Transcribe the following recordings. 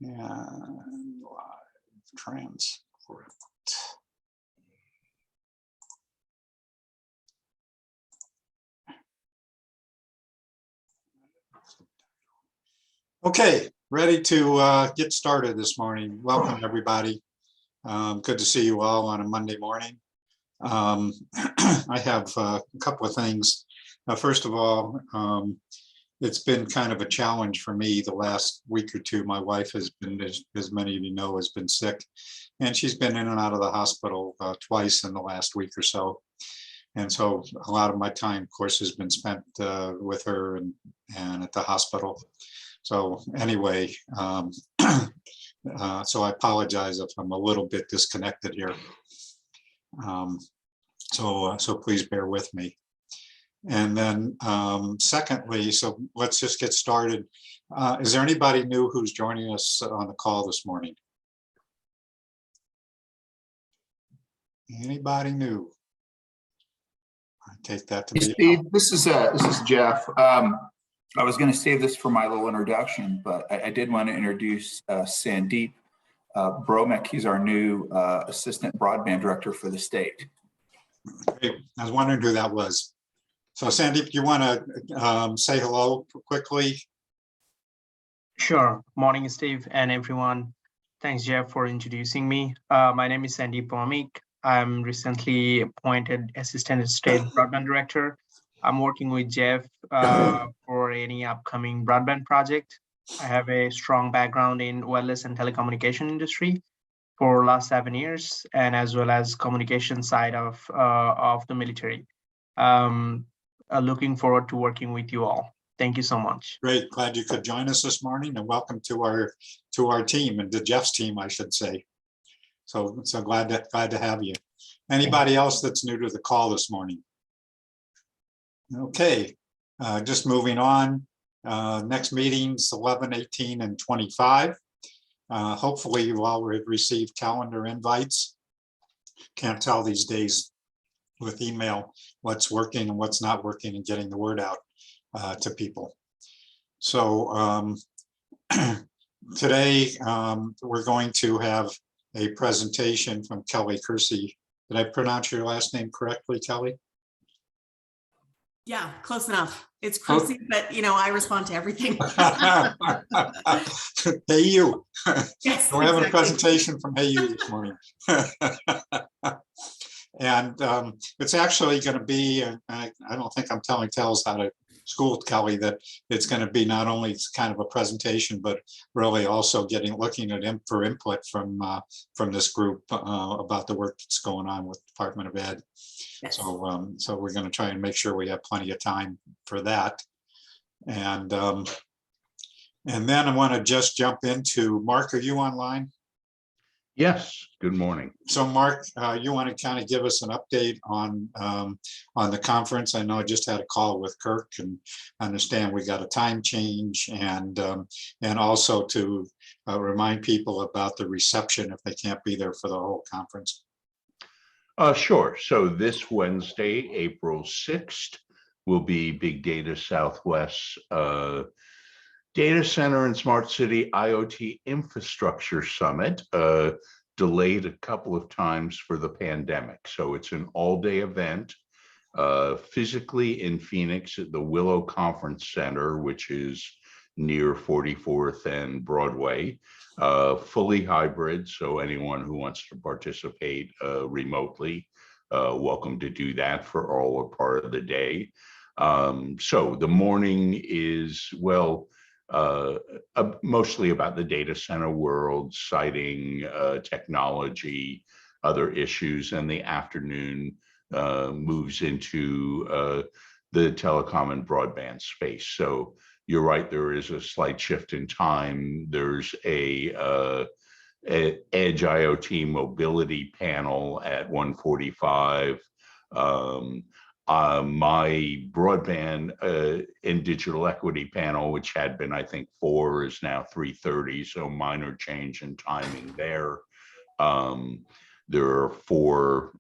And live transcript. Okay, ready to get started this morning. Welcome, everybody. Good to see you all on a Monday morning. I have a couple of things. First of all, it's been kind of a challenge for me the last week or two. My wife has been, as many of you know, has been sick, and she's been in and out of the hospital twice in the last week or so. And so a lot of my time, of course, has been spent with her and at the hospital. So anyway, so I apologize if I'm a little bit disconnected here. So please bear with me. And then secondly, so let's just get started. Is there anybody new who's joining us on the call this morning? Anybody new? I take that to be. Steve, this is Jeff. I was going to save this for my little introduction, but I did want to introduce Sandeep Bromick. He's our new assistant broadband director for the state. Great. I was wondering who that was. So Sandeep, do you want to say hello quickly? Sure. Morning, Steve and everyone. Thanks, Jeff, for introducing me. My name is Sandeep Bromick. I'm recently appointed Assistant State Broadband Director. I'm working with Jeff for any upcoming broadband project. I have a strong background in wireless and telecommunication industry for last 7 years, and as well as communication side of the military. Looking forward to working with you all. Thank you so much. Great, glad you could join us this morning, and welcome to our team, and to Jeff's team, I should say. So glad to have you. Anybody else that's new to the call this morning? Okay, just moving on. Next meetings 11, 18, and 25. Hopefully you all have received calendar invites. Can't tell these days with email what's working and what's not working and getting the word out to people. So today we're going to have a presentation from Kelly Kersey. Did I pronounce your last name correctly, Kelly? Yeah, close enough. It's Kersey, but you know, I respond to everything. Hey, you. Yes, We're having a presentation from Hey You this morning. And it's actually going to be, I don't think I'm telling tales how to school Kelly, that it's going to be not only kind of a presentation, but really also looking at for input from this group about the work that's going on with Department of Ed. Yes. So we're going to try and make sure we have plenty of time for that. And then I want to just jump into, Mark, are you online? Yes, good morning. So Mark, you want to kind of give us an update on the conference? I know I just had a call with Kirk, and I understand we got a time change, and also to remind people about the reception if they can't be there for the whole conference. Sure. So this Wednesday, April 6th, will be Big Data Southwest Data Center and Smart City IoT Infrastructure Summit, delayed a couple of times for the pandemic. So it's an all-day event, physically in Phoenix at the Willow Conference Center, which is near 44th and Broadway, fully hybrid. So anyone who wants to participate remotely, welcome to do that for all or part of the day. So the morning is, well, mostly about the data center world, citing technology, other issues, and the afternoon moves into the telecom and broadband space. So you're right, there is a slight shift in time. There's a Edge IoT mobility panel at 1:45. My broadband and digital equity panel, which had been, I think, 4, is now 3:30, so minor change in timing there. There are 4,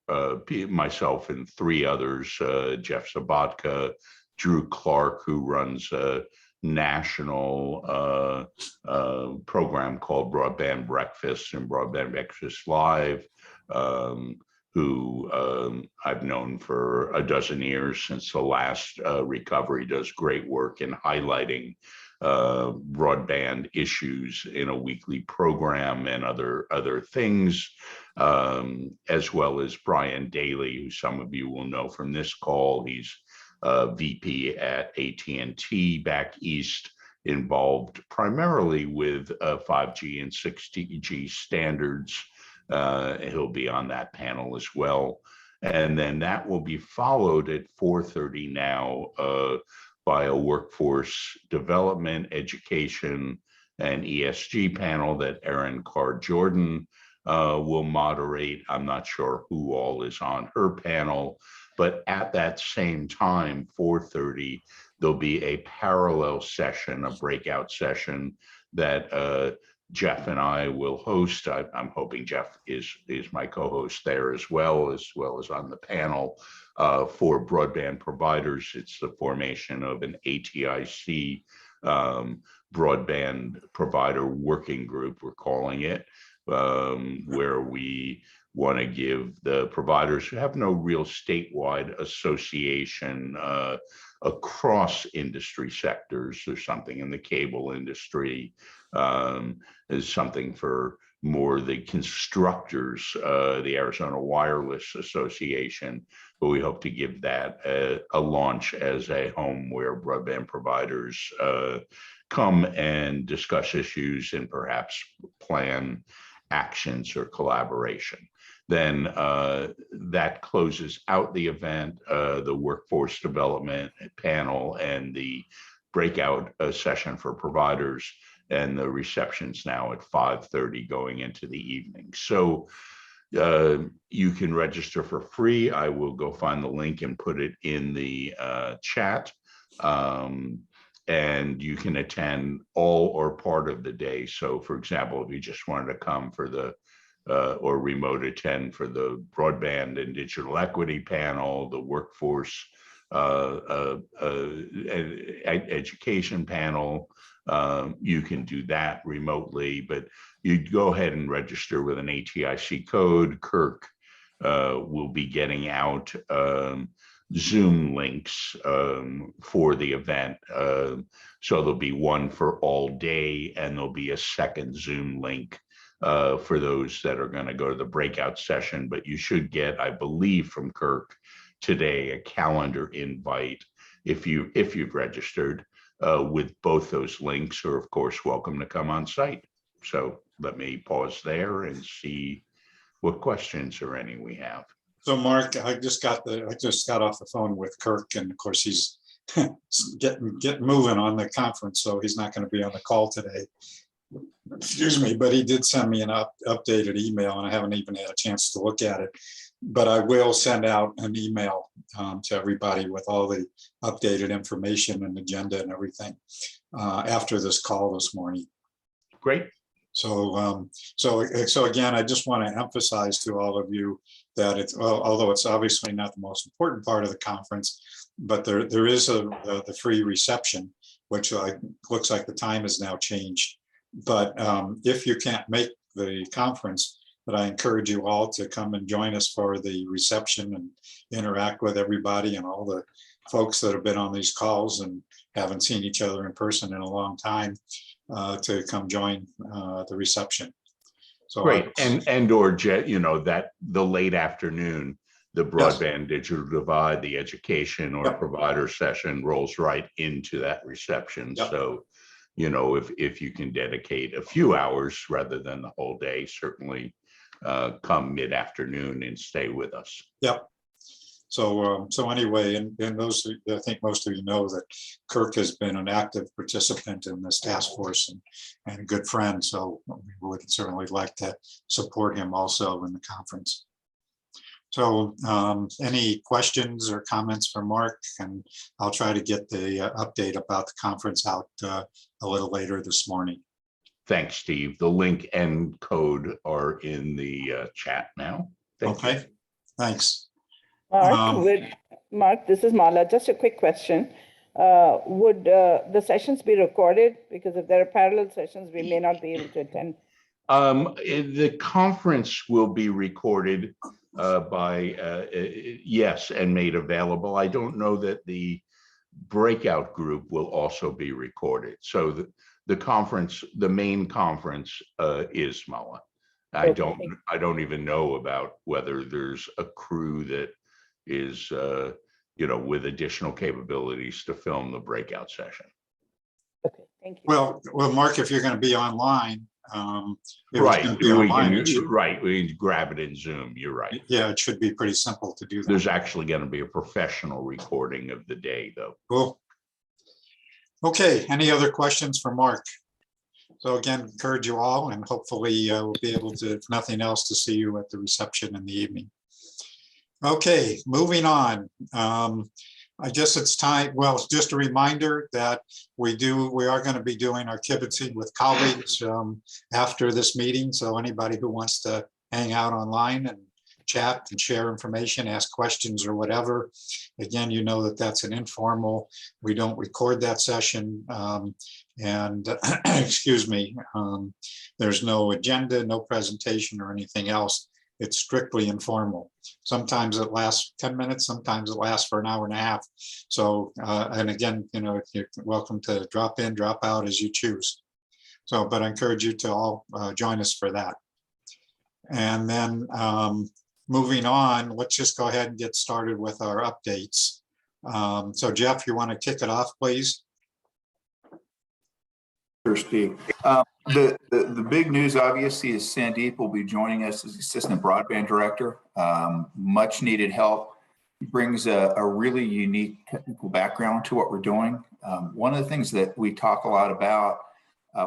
myself and 3 others, Jeff Sabatka, Drew Clark, who runs national program called Broadband Breakfast and Broadband Breakfast Live, who I've known for a dozen years since the last recovery, does great work in highlighting broadband issues in a weekly program and other things, as well as Brian Daly, who some of you will know from this call. He's VP at AT&T back east, involved primarily with 5G and 6G standards. He'll be on that panel as well. And then that will be followed at 4:30 now by a workforce development, education, and ESG panel that Erin Carr-Jordan will moderate. I'm not sure who all is on her panel, but at that same time, 4:30, there'll be a parallel session, a breakout session that Jeff and I will host. I'm hoping Jeff is my co-host there as well as on the panel for broadband providers. It's the formation of an ATIC broadband provider working group, we're calling it, where we want to give the providers who have no real statewide association across industry sectors. There's something in the cable industry, there's something for more the constructors, the Arizona Wireless Association, but we hope to give that a launch as a home where broadband providers come and discuss issues and perhaps plan actions or collaboration. Then that closes out the event, the workforce development panel and the breakout session for providers, and the reception's now at 5:30 going into the evening. So you can register for free. I will go find the link and put it in the chat. And you can attend all or part of the day. So for example, if you just wanted to come for the or remote attend for the broadband and digital equity panel, the workforce education panel, you can do that remotely, but you'd go ahead and register with an ATIC code. Kirk will be getting out Zoom links for the event. So there'll be one for all day, and there'll be a second Zoom link for those that are going to go to the breakout session. But you should get, I believe, from Kirk today a calendar invite if you've registered with both those links. Who are of course welcome to come on site. So let me pause there and see what questions or any we have. So Mark, I just got off the phone with Kirk, and of course he's getting moving on the conference, so he's not going to be on the call today. Excuse me, but he did send me an updated email, and I haven't even had a chance to look at it. But I will send out an email to everybody with all the updated information and agenda and everything after this call this morning. Great. So again, I just want to emphasize to all of you that it's, although it's obviously not the most important part of the conference, but there is the free reception, which looks like the time has now changed. But if you can't make the conference, but I encourage you all to come and join us for the reception and interact with everybody and all the folks that have been on these calls and haven't seen each other in person in a long time, to come join the reception. So great. Or that the late afternoon, the broadband digital divide, the education or provider session rolls right into that reception. Yep. So, if you can dedicate a few hours rather than the whole day, certainly come mid-afternoon and stay with us. Yep. So anyway, and those, I think most of you know that Kirk has been an active participant in this task force and a good friend. So we would certainly like to support him also in the conference. So any questions or comments for Mark? And I'll try to get the update about the conference out a little later this morning. Thanks, Steve. The link and code are in the chat now. Thank you. Thanks. Mark, this is Mala. Just a quick question. Would the sessions be recorded? Because if there are parallel sessions, we may not be able to attend. The conference will be recorded yes, and made available. I don't know that the breakout group will also be recorded. So the conference, the main conference is MOA. I don't even know about whether there's a crew that is, with additional capabilities to film the breakout session. Okay, thank you. Well, Mark, if you're going to be online, if it's Right, gonna be online, it should- we can grab it in Zoom. You're right. yeah, it should be pretty simple to do that. There's actually going to be a professional recording of the day, though. Cool. Okay, any other questions for Mark? So again, encourage you all, and hopefully we'll be able to, if nothing else, to see you at the reception in the evening. Okay, moving on. I guess it's time, well, just a reminder that we are going to be doing our kibitzing with colleagues after this meeting. So anybody who wants to hang out online and chat and share information, ask questions or whatever, again, you know that that's an informal. We don't record that session. And excuse me, there's no agenda, no presentation or anything else. It's strictly informal. Sometimes it lasts 10 minutes, sometimes it lasts for an hour and a half. So, and again, you're welcome to drop in, drop out as you choose. So, but I encourage you to all join us for that. And then moving on, let's just go ahead and get started with our updates. So Jeff, you want to kick it off, please? Sure, Steve. The big news, obviously, is Sandeep will be joining us as Assistant Broadband Director. Much needed help. He brings a really unique technical background to what we're doing. One of the things that we talk a lot about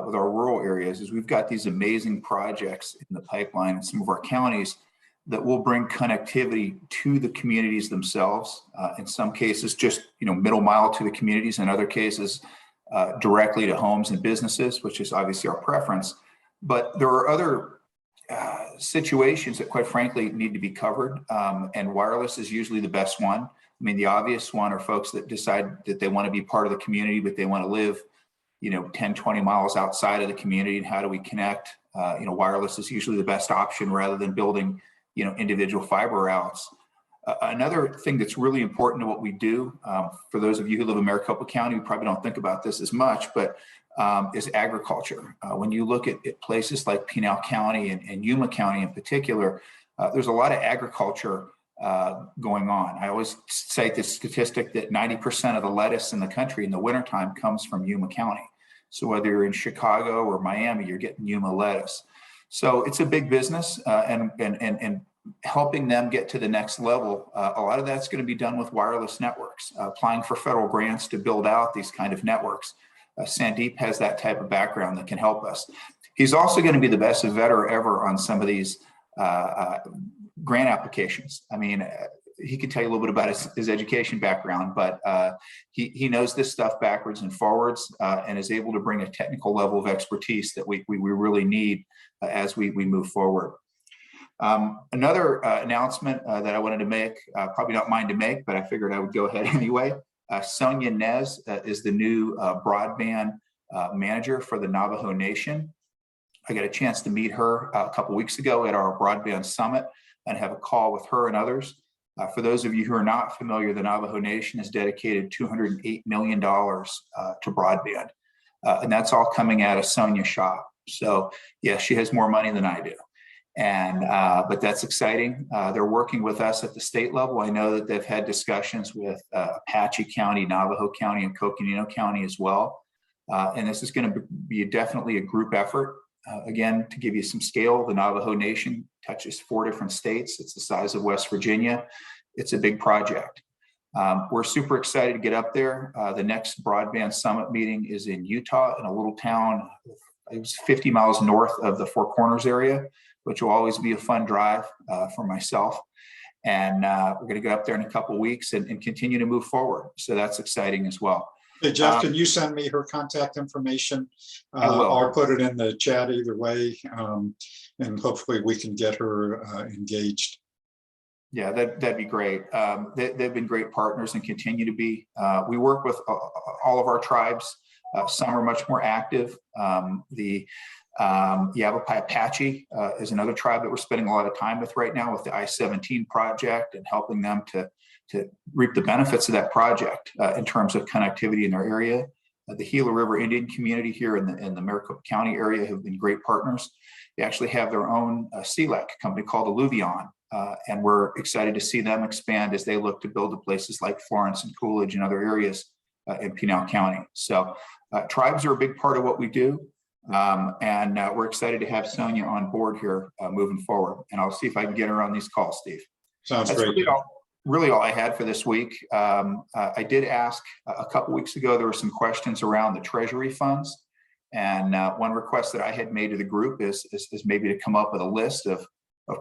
with our rural areas is we've got these amazing projects in the pipeline in some of our counties that will bring connectivity to the communities themselves. In some cases, just middle mile to the communities. In other cases, directly to homes and businesses, which is obviously our preference. But there are other situations that, quite frankly, need to be covered. And wireless is usually the best one. I mean, the obvious one are folks that decide that they want to be part of the community, but they want to live, 10, 20 miles outside of the community. And how do we connect? Wireless is usually the best option rather than building, individual fiber routes. Another thing that's really important to what we do, for those of you who live in Maricopa County, we probably don't think about this as much, but is agriculture. When you look at places like Pinal County and Yuma County in particular, there's a lot of agriculture going on. I always cite this statistic that 90% of the lettuce in the country in the wintertime comes from Yuma County. So whether you're in Chicago or Miami, you're getting Yuma lettuce. So it's a big business, and helping them get to the next level. A lot of that's going to be done with wireless networks, applying for federal grants to build out these kind of networks. Sandeep has that type of background that can help us. He's also going to be the best veteran ever on some of these grant applications. I mean, he could tell you a little bit about his education background, but he knows this stuff backwards and forwards, and is able to bring a technical level of expertise that we really need as we move forward. Another announcement that I wanted to make, probably not mine to make, but I figured I would go ahead anyway. Sonia Nez is the new broadband manager for the Navajo Nation. I got a chance to meet her a couple weeks ago at our broadband summit and have a call with her and others. For those of you who are not familiar, the Navajo Nation has dedicated $208 million to broadband. And that's all coming out of Sonia's shop. So yeah, she has more money than I do. And but that's exciting. They're working with us at the state level. I know that they've had discussions with Apache County, Navajo County, and Coconino County as well. And this is going to be definitely a group effort. Again, to give you some scale, the Navajo Nation touches 4 different states. It's the size of West Virginia. It's a big project. We're super excited to get up there. The next broadband summit meeting is in Utah, in a little town, it was 50 miles north of the Four Corners area, which will always be a fun drive for myself. And we're going to go up there in a couple of weeks and continue to move forward. So that's exciting as well. Hey, Jeff, can you send me her contact information I will. or put it in the chat either way? And hopefully we can get her engaged. Yeah, that'd be great. They've been great partners and continue to be. We work with all of our tribes. Some are much more active. The Yavapai Apache is another tribe that we're spending a lot of time with right now with the I-17 project and helping them to reap the benefits of that project in terms of connectivity in their area. The Gila River Indian community here in the Maricopa County area have been great partners. They actually have their own CLEC company called Alluvion, and we're excited to see them expand as they look to build to places like Florence and Coolidge and other areas in Pinal County. So tribes are a big part of what we do, and we're excited to have Sonia on board here moving forward. And I'll see if I can get her on these calls, Steve. Sounds That's great. really all I had for this week. I did ask a couple weeks ago, there were some questions around the treasury funds. And one request that I had made to the group is maybe to come up with a list of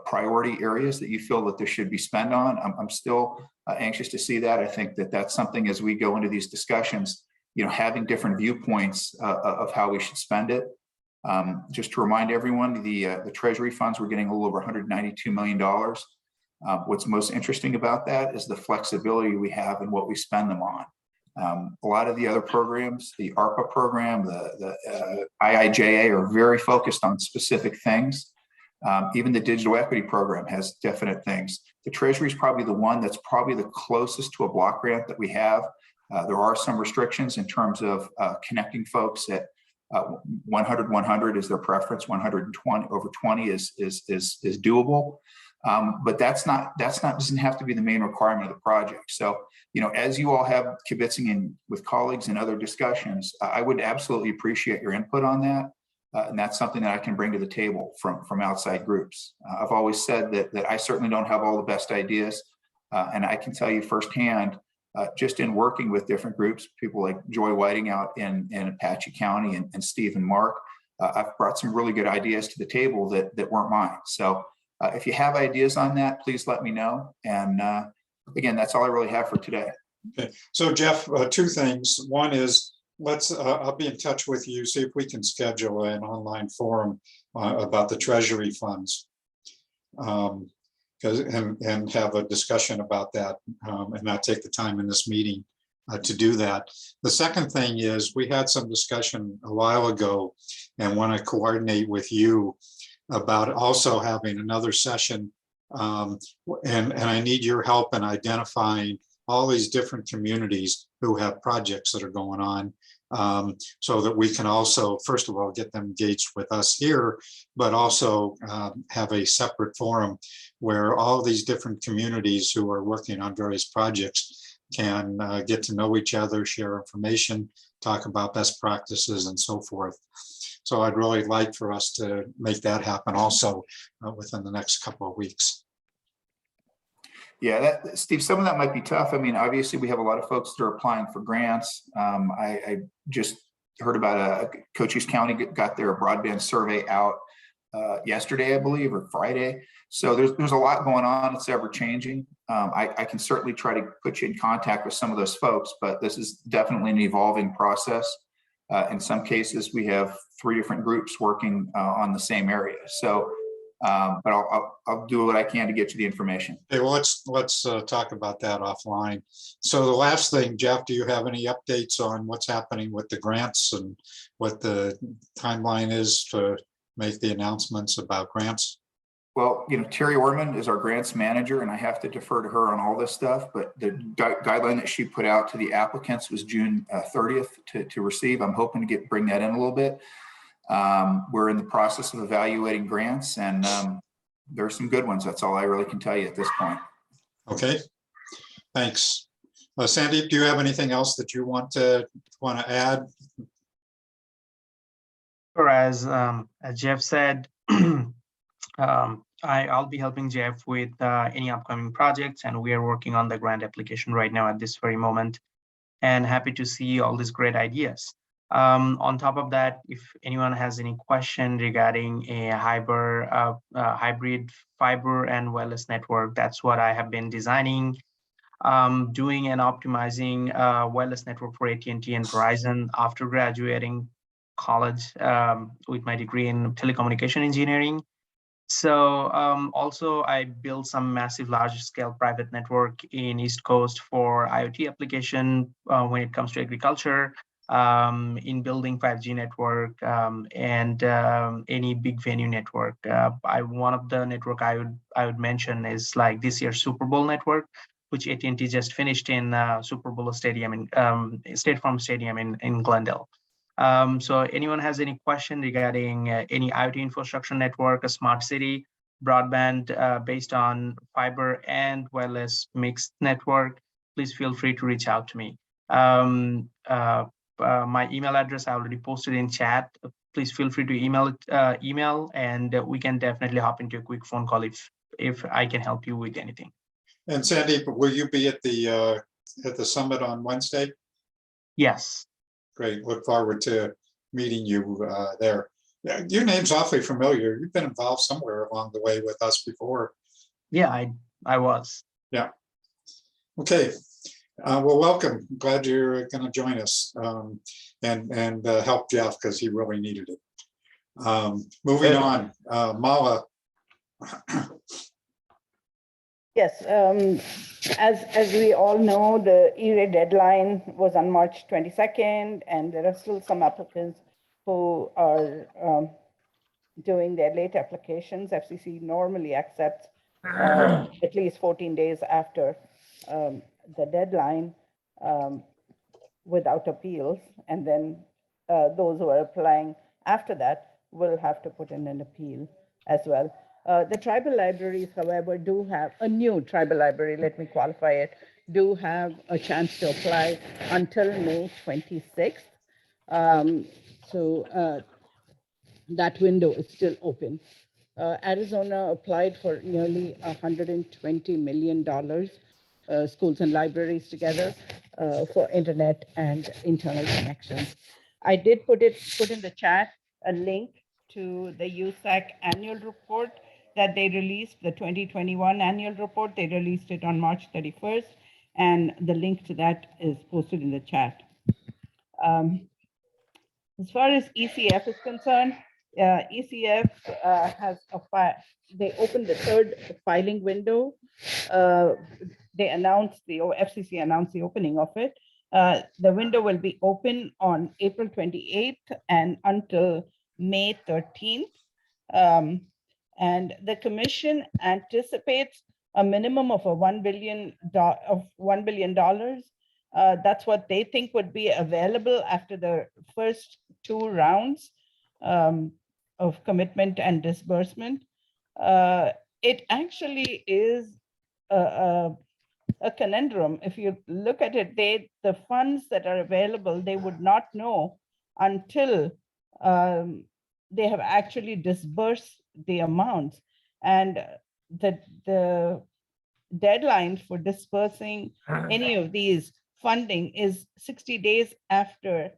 priority areas that you feel that there should be spent on. I'm still anxious to see that. I think that that's something as we go into these discussions, having different viewpoints of how we should spend it. Just to remind everyone, the treasury funds, we're getting a little over $192 million. What's most interesting about that is the flexibility we have in what we spend them on. A lot of the other programs, the ARPA program, the IIJA are very focused on specific things. Even the digital equity program has definite things. The Treasury is probably the one that's probably the closest to a block grant that we have. There are some restrictions in terms of connecting folks at 100 is their preference. 120 over 20 is doable. But doesn't have to be the main requirement of the project. So, as you all have kibitzing in with colleagues and other discussions, I would absolutely appreciate your input on that. And that's something that I can bring to the table from outside groups. I've always said that I certainly don't have all the best ideas. And I can tell you firsthand, just in working with different groups, people like Joy Whiting out in Apache County and Steve and Mark, I've brought some really good ideas to the table that weren't mine. So if you have ideas on that, please let me know. And again, that's all I really have for today. Okay, so Jeff, two things. One is I'll be in touch with you, see if we can schedule an online forum about the treasury funds. And have a discussion about that and not take the time in this meeting to do that. The second thing is we had some discussion a while ago and want to coordinate with you about also having another session. And I need your help in identifying all these different communities who have projects that are going on, so that we can also, first of all, get them engaged with us here, but also have a separate forum where all these different communities who are working on various projects can get to know each other, share information, talk about best practices and so forth. So I'd really like for us to make that happen also within the next couple of weeks. Yeah, Steve, some of that might be tough. I mean, obviously we have a lot of folks that are applying for grants. I just heard about Cochise County got their broadband survey out yesterday, I believe, or Friday. So there's a lot going on. It's ever changing. I can certainly try to put you in contact with some of those folks, but this is definitely an evolving process. In some cases, we have 3 different groups working on the same area. So, but I'll do what I can to get you the information. Okay, well, let's talk about that offline. So the last thing, Jeff, do you have any updates on what's happening with the grants and what the timeline is to make the announcements about grants? Well, Terry Orman is our grants manager, and I have to defer to her on all this stuff, but the guideline that she put out to the applicants was June 30th to receive. I'm hoping to bring that in a little bit. We're in the process of evaluating grants, and there are some good ones. That's all I really can tell you at this point. Okay, thanks. Sandeep, do you have anything else that you want to add? Or as Jeff said, I'll be helping Jeff with any upcoming projects, and we are working on the grant application right now at this very moment, and happy to see all these great ideas. On top of that, if anyone has any question regarding a hybrid fiber and wireless network, that's what I have been designing, doing and optimizing wireless network for AT&T and Verizon after graduating college with my degree in telecommunication engineering. So also I built some massive large scale private network in East Coast for IoT application when it comes to agriculture, in building 5G network and any big venue network. One of the network I would mention is like this year's Super Bowl network, which AT&T just finished in Super Bowl Stadium in State Farm Stadium in Glendale. So anyone has any question regarding any IoT infrastructure network, a smart city, broadband based on fiber and wireless mixed network, please feel free to reach out to me. My email address I already posted in chat. Please feel free to email and we can definitely hop into a quick phone call if I can help you with anything. And Sandeep, will you be at the summit on Wednesday? Yes. Great. Look forward to meeting you there. Yeah, your name's awfully familiar. You've been involved somewhere along the way with us before. Yeah, I was. Yeah. Okay. Well, welcome. Glad you're going to join us and help Jeff because he really needed it. Moving on, Mala. Yes, as we all know, the E-rate deadline was on March 22nd, and there are still some applicants who are doing their late applications. FCC normally accepts at least 14 days after the deadline without appeals, and then those who are applying after that will have to put in an appeal as well. The tribal libraries, however, do have a new tribal library, let me qualify it, do have a chance to apply until May 26th. So that window is still open. Arizona applied for nearly $120 million, schools and libraries together, for internet and internal connections. I did put in the chat a link to the USAC annual report that they released, the 2021 annual report. They released it on March 31st, and the link to that is posted in the chat. As far as ECF is concerned, ECF has they opened the third filing window. They announced FCC announced the opening of it. The window will be open on April 28th and until May 13th. And the commission anticipates a minimum of $1 billion. That's what they think would be available after the first two rounds of commitment and disbursement. It actually is a conundrum. If you look at it, the funds that are available, they would not know until they have actually disbursed the amounts. And the deadline for dispersing any of these funding is 60 days after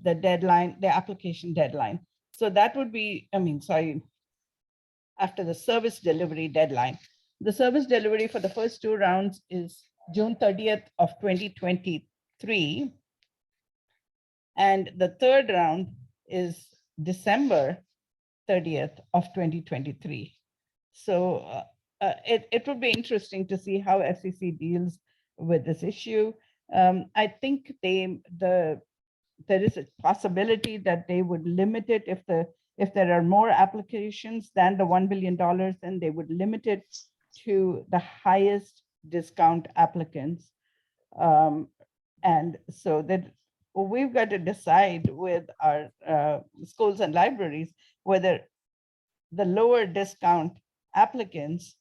the deadline, the application deadline. So that would be, after the service delivery deadline. The service delivery for the first two rounds is June 30th of 2023. And the third round is December 30th of 2023. So it would be interesting to see how FCC deals with this issue. I think there is a possibility that they would limit it if there are more applications than the $1 billion, then they would limit it to the highest discount applicants. And so that we've got to decide with our schools and libraries whether the lower discount applicants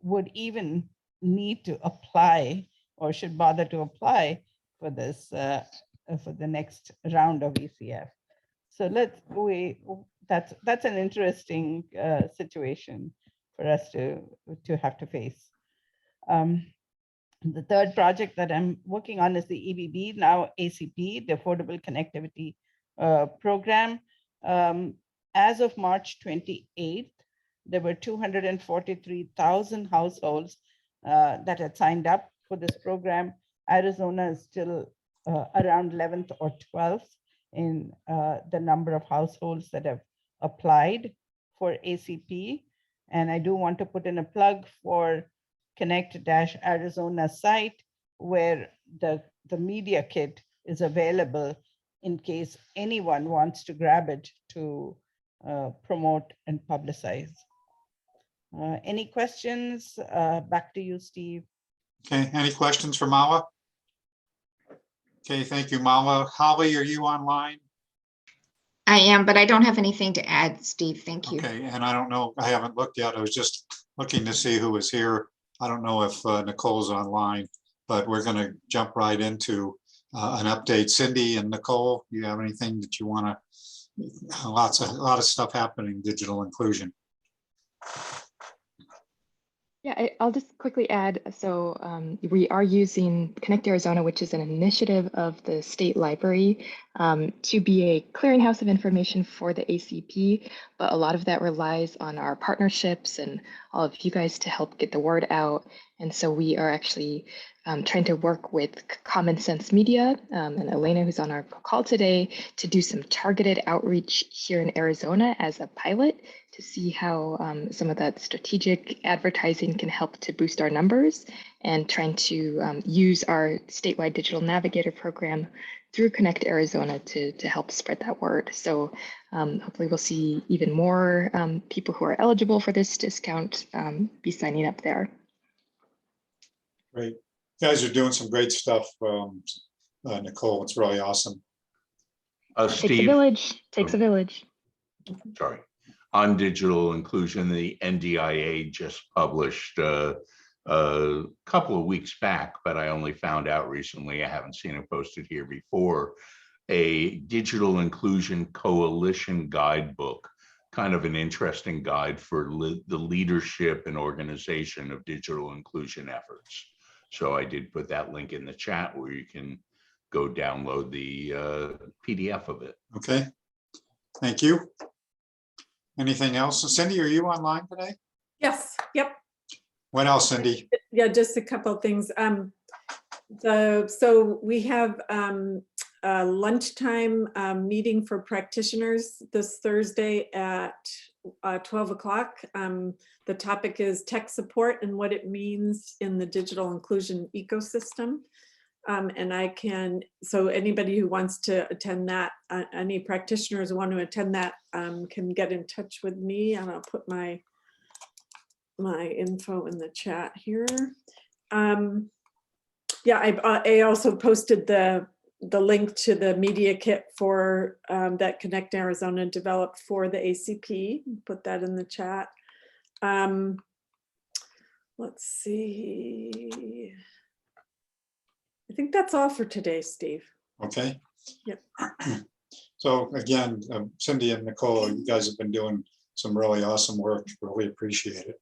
would even need to apply or should bother to apply for this for the next round of ECF. So that's an interesting situation for us to have to face. The third project that I'm working on is the EBB, now ACP, the Affordable Connectivity Program. As of March 28th, there were 243,000 households that had signed up for this program. Arizona is still around 11th or 12th in the number of households that have applied for ACP. And I do want to put in a plug for Connect-Arizona site where the media kit is available in case anyone wants to grab it to promote and publicize. Any questions? Back to you, Steve. Okay, any questions for Mala? Okay, thank you, Mala. Holly, are you online? I am, but I don't have anything to add, Steve. Thank you. Okay, and I don't know, I haven't looked yet. I was just looking to see who was here. I don't know if Nicole's online, but we're going to jump right into an update. Cindy and Nicole, you have anything that you want to, a lot of stuff happening, digital inclusion. Yeah, I'll just quickly add, so we are using Connect Arizona, which is an initiative of the state library, to be a clearinghouse of information for the ACP, but a lot of that relies on our partnerships and all of you guys to help get the word out. And so we are actually trying to work with Common Sense Media and Elena, who's on our call today, to do some targeted outreach here in Arizona as a pilot to see how some of that strategic advertising can help to boost our numbers, and trying to use our statewide digital navigator program through Connect Arizona to help spread that word. So hopefully we'll see even more people who are eligible for this discount be signing up there. Great. You guys are doing some great stuff, Nicole. It's really awesome. Takes a Steve, village, takes a village. sorry, on digital inclusion, the NDIA just published a couple of weeks back, but I only found out recently, I haven't seen it posted here before, a digital inclusion coalition guidebook, kind of an interesting guide for the leadership and organization of digital inclusion efforts. So I did put that link in the chat where you can go download the PDF of it. Okay, thank you. Anything else? Cindy, are you online today? Yes, yep. What else, Cindy? Yeah, just a couple of things. So we have a lunchtime meeting for practitioners this Thursday at 12 o'clock. The topic is tech support and what it means in the digital inclusion ecosystem. And I can, so anybody who wants to attend that, any practitioners who want to attend that can get in touch with me, and I'll put my info in the chat here. Yeah, I also posted the link to the media kit for that Connect Arizona developed for the ACP. Put that in the chat. Let's see. I think that's all for today, Steve. Okay. Yep. So again, Cindy and Nicole, you guys have been doing some really awesome work. Really appreciate it.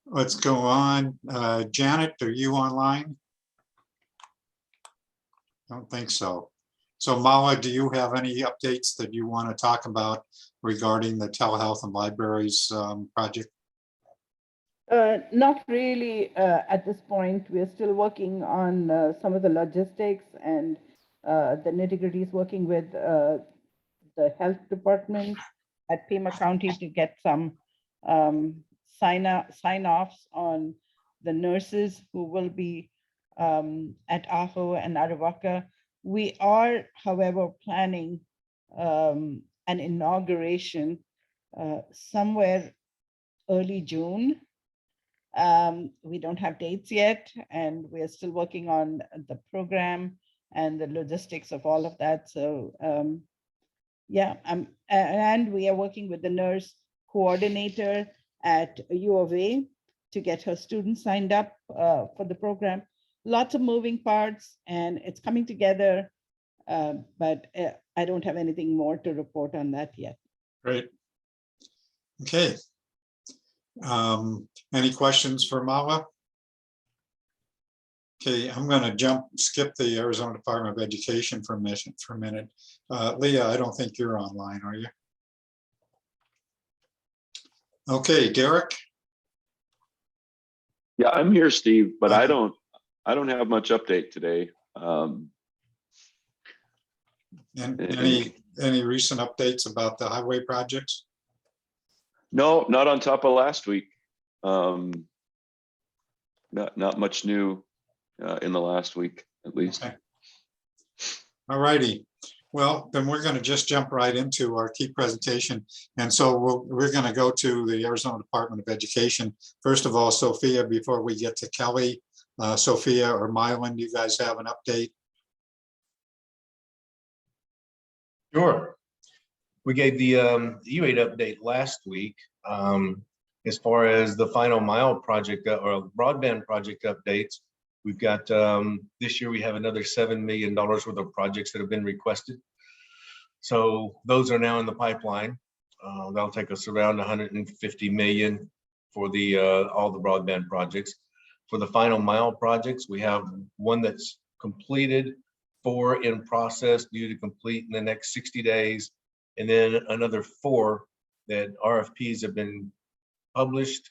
Let's go on. Janet, are you online? I don't think so. So Mala, do you have any updates that you want to talk about regarding the telehealth and libraries project? Not really at this point. We're still working on some of the logistics and the nitty-gritties, working with the health department at Pima County to get some sign-offs on the nurses who will be at Ajo and Arivaca. We are, however, planning an inauguration somewhere early June. We don't have dates yet, and we're still working on the program and the logistics of all of that. So yeah, and we are working with the nurse coordinator at U of A to get her students signed up for the program. Lots of moving parts, and it's coming together, but I don't have anything more to report on that yet. Great. Okay. Any questions for Mala? Okay, I'm going to skip the Arizona Department of Education for a minute. Leah, I don't think you're online, are you? Okay, Derek. Yeah, I'm here, Steve, but Okay. I don't have much update today. And any recent updates about the highway projects? No, not on top of last week. Not much new in the last week, at least. Okay. All righty. Well, then we're going to just jump right into our key presentation. And so we're going to go to the Arizona Department of Education. First of all, Sophia, before we get to Kelly, Sophia or Mylan, you guys have an update? Sure. We gave the U8 update last week. As far as the Final Mile project or broadband project updates, we've got this year we have another $7 million worth of projects that have been requested. So those are now in the pipeline. That'll take us around 150 million for the all the broadband projects. For the Final Mile projects, we have one that's completed, 4 in process due to complete in the next 60 days, and then another 4 that RFPs have been published.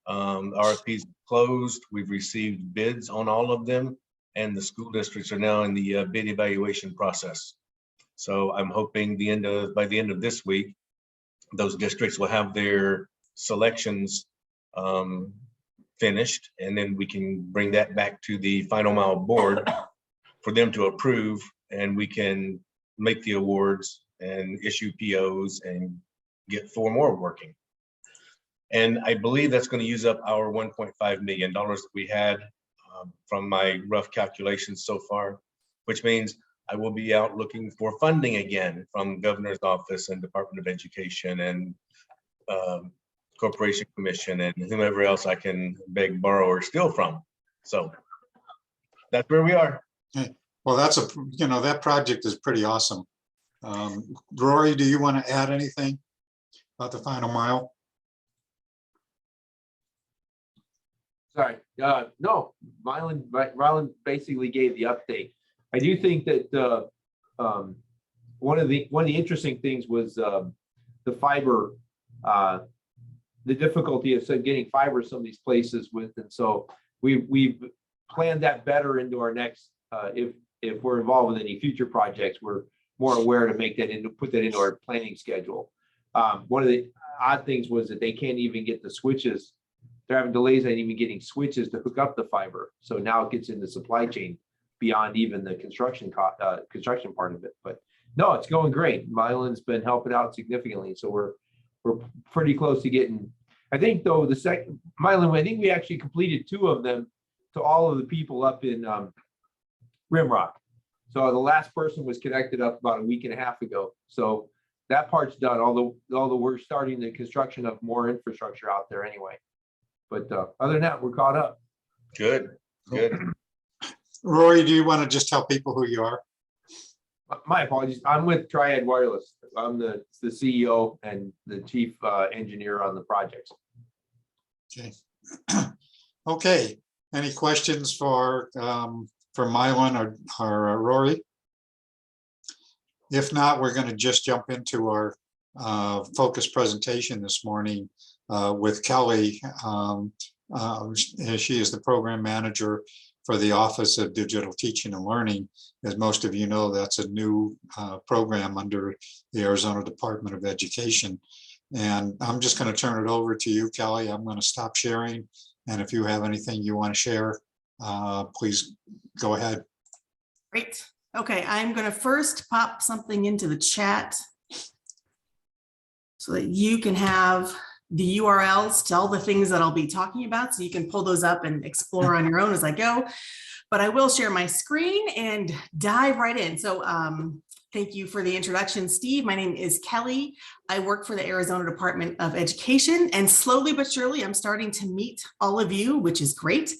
RFPs closed. We've received bids on all of them, and the school districts are now in the bid evaluation process. So I'm hoping by the end of this week, those districts will have their selections finished, and then we can bring that back to the Final Mile board for them to approve, and we can make the awards and issue POs and get 4 more working. And I believe that's going to use up our $1.5 million that we had from my rough calculations so far, which means I will be out looking for funding again from Governor's Office and Department of Education and Corporation Commission and whomever else I can beg, borrow, or steal from. So that's where we are. Well, that's that project is pretty awesome. Rory, do you want to add anything about the Final Mile? Sorry, no, Rylan basically gave the update. I do think that one of the interesting things was the fiber, the difficulty of getting fiber some of these places with, and so we've planned that better into our next. If we're involved with any future projects, we're more aware to put that into our planning schedule. One of the odd things was that they can't even get the switches. They're having delays on even getting switches to hook up the fiber. So now it gets into supply chain beyond even the construction part of it. But no, it's going great. Mylan's been helping out significantly. So we're pretty close to getting, I think though, Mylan, I think we actually completed 2 of them to all of the people up in Rimrock. So the last person was connected up about a week and a half ago. So that part's done, although we're starting the construction of more infrastructure out there anyway. But other than that, we're caught up. Good. Rory, do you want to just tell people who you are? My apologies. I'm with Triad Wireless. I'm the CEO and the chief engineer on the projects. Okay. Okay. Any questions for Mylan or Rory? If not, we're going to just jump into our focus presentation this morning with Kelly. She is the program manager for the Office of Digital Teaching and Learning. As most of you know, that's a new program under the Arizona Department of Education. And I'm just going to turn it over to you, Kelly. I'm going to stop sharing. And if you have anything you want to share, please go ahead. Great. Okay, I'm going to first pop something into the chat so that you can have the URLs to all the things that I'll be talking about, so you can pull those up and explore on your own as I go. But I will share my screen and dive right in. So thank you for the introduction, Steve. My name is Kelly. I work for the Arizona Department of Education, and slowly but surely I'm starting to meet all of you, which is great.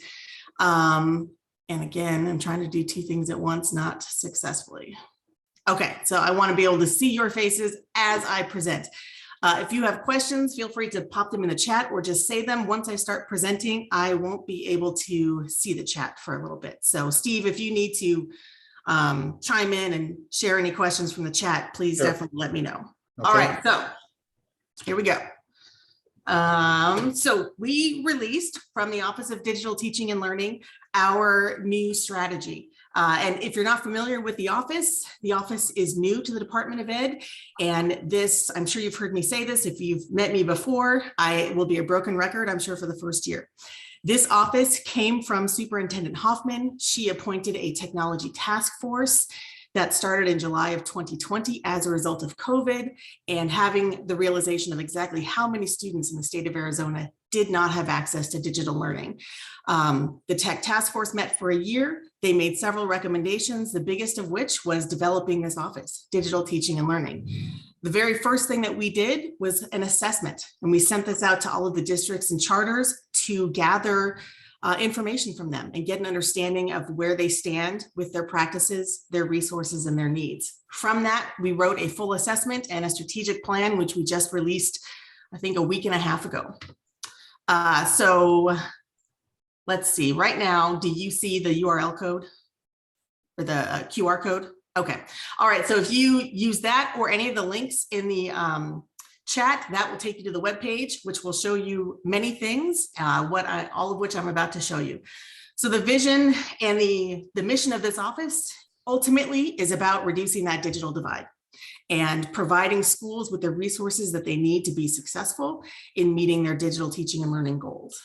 And again, I'm trying to do 2 things at once, not successfully. Okay, so I want to be able to see your faces as I present. If you have questions, feel free to pop them in the chat or just say them. Once I start presenting, I won't be able to see the chat for a little bit. So Steve, if you need to chime in and share any questions from the chat, please definitely let me know. Okay. All right, so here we go. So we released from the Office of Digital Teaching and Learning our new strategy. And if you're not familiar with the office is new to the Department of Ed. And this, I'm sure you've heard me say this, if you've met me before, I will be a broken record, I'm sure, for the first year. This office came from Superintendent Hoffman. She appointed a technology task force that started in July of 2020 as a result of COVID and having the realization of exactly how many students in the state of Arizona did not have access to digital learning. The tech task force met for a year. They made several recommendations, the biggest of which was developing this office, digital teaching and learning. The very first thing that we did was an assessment, and we sent this out to all of the districts and charters to gather information from them and get an understanding of where they stand with their practices, their resources, and their needs. From that, we wrote a full assessment and a strategic plan, which we just released, I think, a week and a half ago. So let's see, right now, do you see the URL code or the QR code? Okay, all right, so if you use that or any of the links in the chat, that will take you to the webpage, which will show you many things, all of which I'm about to show you. So the vision and the mission of this office ultimately is about reducing that digital divide and providing schools with the resources that they need to be successful in meeting their digital teaching and learning goals.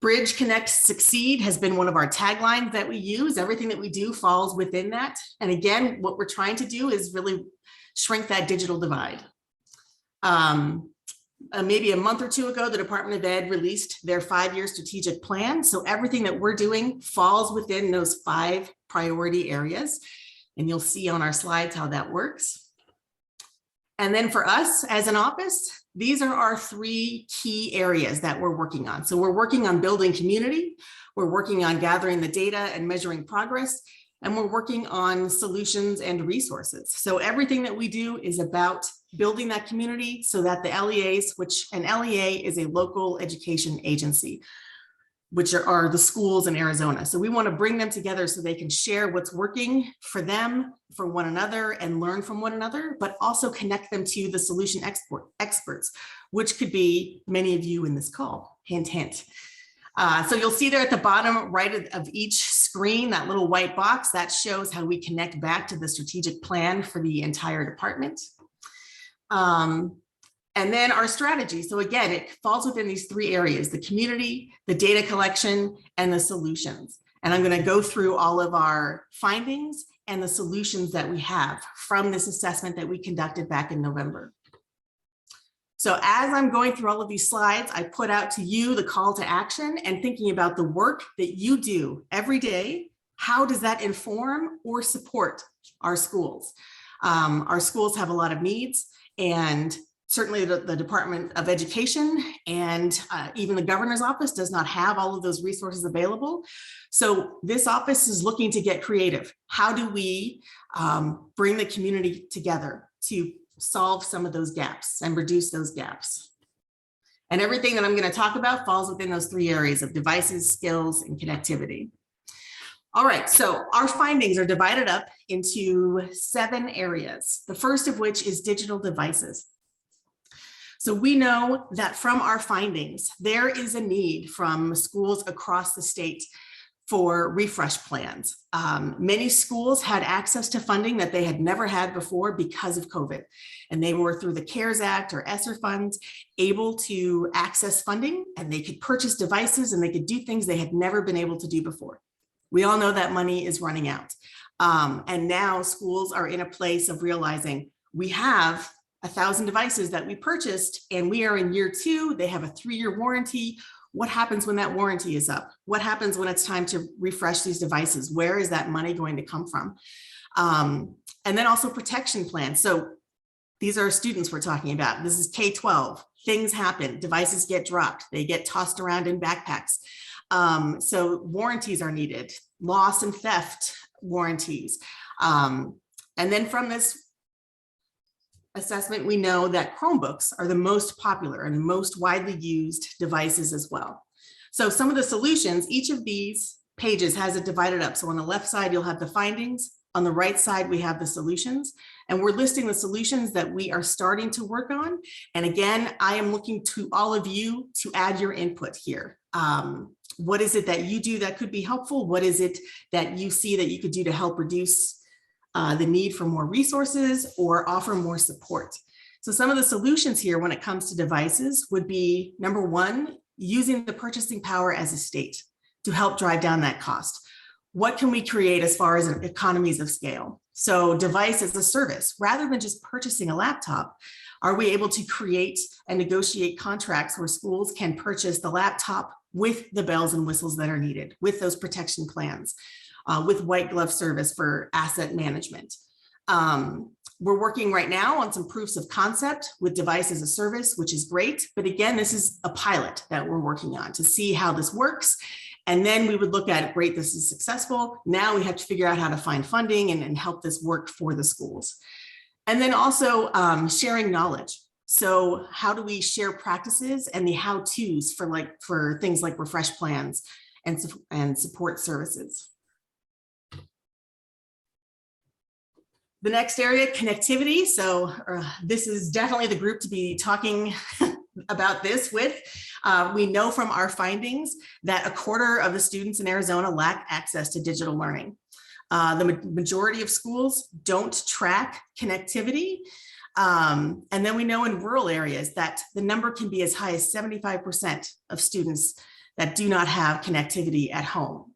Bridge, Connect, Succeed has been one of our taglines that we use. Everything that we do falls within that. And again, what we're trying to do is really shrink that digital divide. Maybe a month or two ago, the Department of Ed released their 5-year strategic plan. So everything that we're doing falls within those 5 priority areas. And you'll see on our slides how that works. And then for us as an office, these are our 3 key areas that we're working on. So we're working on building community, we're working on gathering the data and measuring progress, and we're working on solutions and resources. So everything that we do is about building that community so that the LEAs, which an LEA is a local education agency, which are the schools in Arizona. So we want to bring them together so they can share what's working for them, for one another, and learn from one another, but also connect them to the solution experts, which could be many of you in this call, hint, hint. So you'll see there at the bottom right of each screen, that little white box, that shows how we connect back to the strategic plan for the entire department. And then our strategy. So again, it falls within these 3 areas: the community, the data collection, and the solutions. And I'm going to go through all of our findings and the solutions that we have from this assessment that we conducted back in November. So as I'm going through all of these slides, I put out to you the call to action and thinking about the work that you do every day. How does that inform or support our schools? Our schools have a lot of needs, and certainly the Department of Education and even the governor's office does not have all of those resources available. So this office is looking to get creative. How do we bring the community together to solve some of those gaps and reduce those gaps? And everything that I'm going to talk about falls within those 3 areas of devices, skills, and connectivity. All right, so our findings are divided up into 7 areas, the first of which is digital devices. So we know that from our findings, there is a need from schools across the state for refresh plans. Many schools had access to funding that they had never had before because of COVID. And they were, through the CARES Act or ESSER funds, able to access funding, and they could purchase devices and they could do things they had never been able to do before. We all know that money is running out. And now schools are in a place of realizing we have 1,000 devices that we purchased and we are in year 2, they have a 3-year warranty. What happens when that warranty is up? What happens when it's time to refresh these devices? Where is that money going to come from? And then also protection plans. So these are students we're talking about. This is K-12. Things happen, devices get dropped, they get tossed around in backpacks. So warranties are needed, loss and theft warranties. And then from this assessment, we know that Chromebooks are the most popular and most widely used devices as well. So some of the solutions, each of these pages has it divided up. So on the left side, you'll have the findings. On the right side, we have the solutions, and we're listing the solutions that we are starting to work on. And again, I am looking to all of you to add your input here. What is it that you do that could be helpful? What is it that you see that you could do to help reduce the need for more resources or offer more support? So some of the solutions here when it comes to devices would be, number one, using the purchasing power as a state to help drive down that cost. What can we create as far as economies of scale? So device as a service, rather than just purchasing a laptop, are we able to create and negotiate contracts where schools can purchase the laptop with the bells and whistles that are needed, with those protection plans, with white glove service for asset management? We're working right now on some proofs of concept with device as a service, which is great. But again, this is a pilot that we're working on to see how this works. And then we would look at, great, this is successful. Now we have to figure out how to find funding and help this work for the schools. And then also sharing knowledge. So how do we share practices and the how-tos for things like refresh plans and support services? The next area, connectivity. So this is definitely the group to be talking about this with. We know from our findings that 1/4 of the students in Arizona lack access to digital learning. The majority of schools don't track connectivity. And then we know in rural areas that the number can be as high as 75% of students that do not have connectivity at home.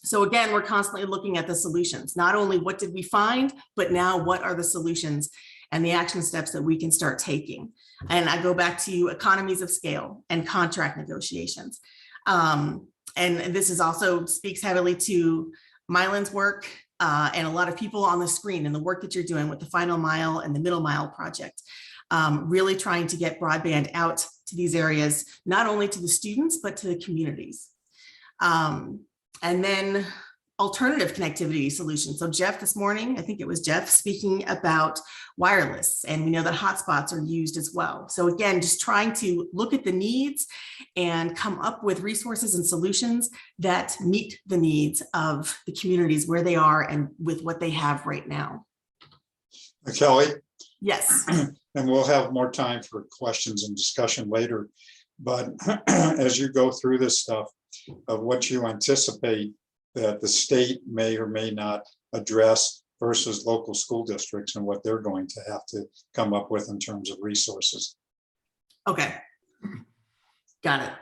So again, we're constantly looking at the solutions, not only what did we find, but now what are the solutions and the action steps that we can start taking. And I go back to economies of scale and contract negotiations. And this is also speaks heavily to Mylan's work and a lot of people on the screen and the work that you're doing with the Final Mile and the Middle Mile project, really trying to get broadband out to these areas, not only to the students, but to the communities. And then alternative connectivity solutions. So Jeff this morning, I think it was Jeff speaking about wireless, and we know that hotspots are used as well. So again, just trying to look at the needs and come up with resources and solutions that meet the needs of the communities where they are and with what they have right now. Kelly? Yes. And we'll have more time for questions and discussion later. But as you go through this stuff, of what you anticipate that the state may or may not address versus local school districts and what they're going to have to come up with in terms of resources. Okay, got it.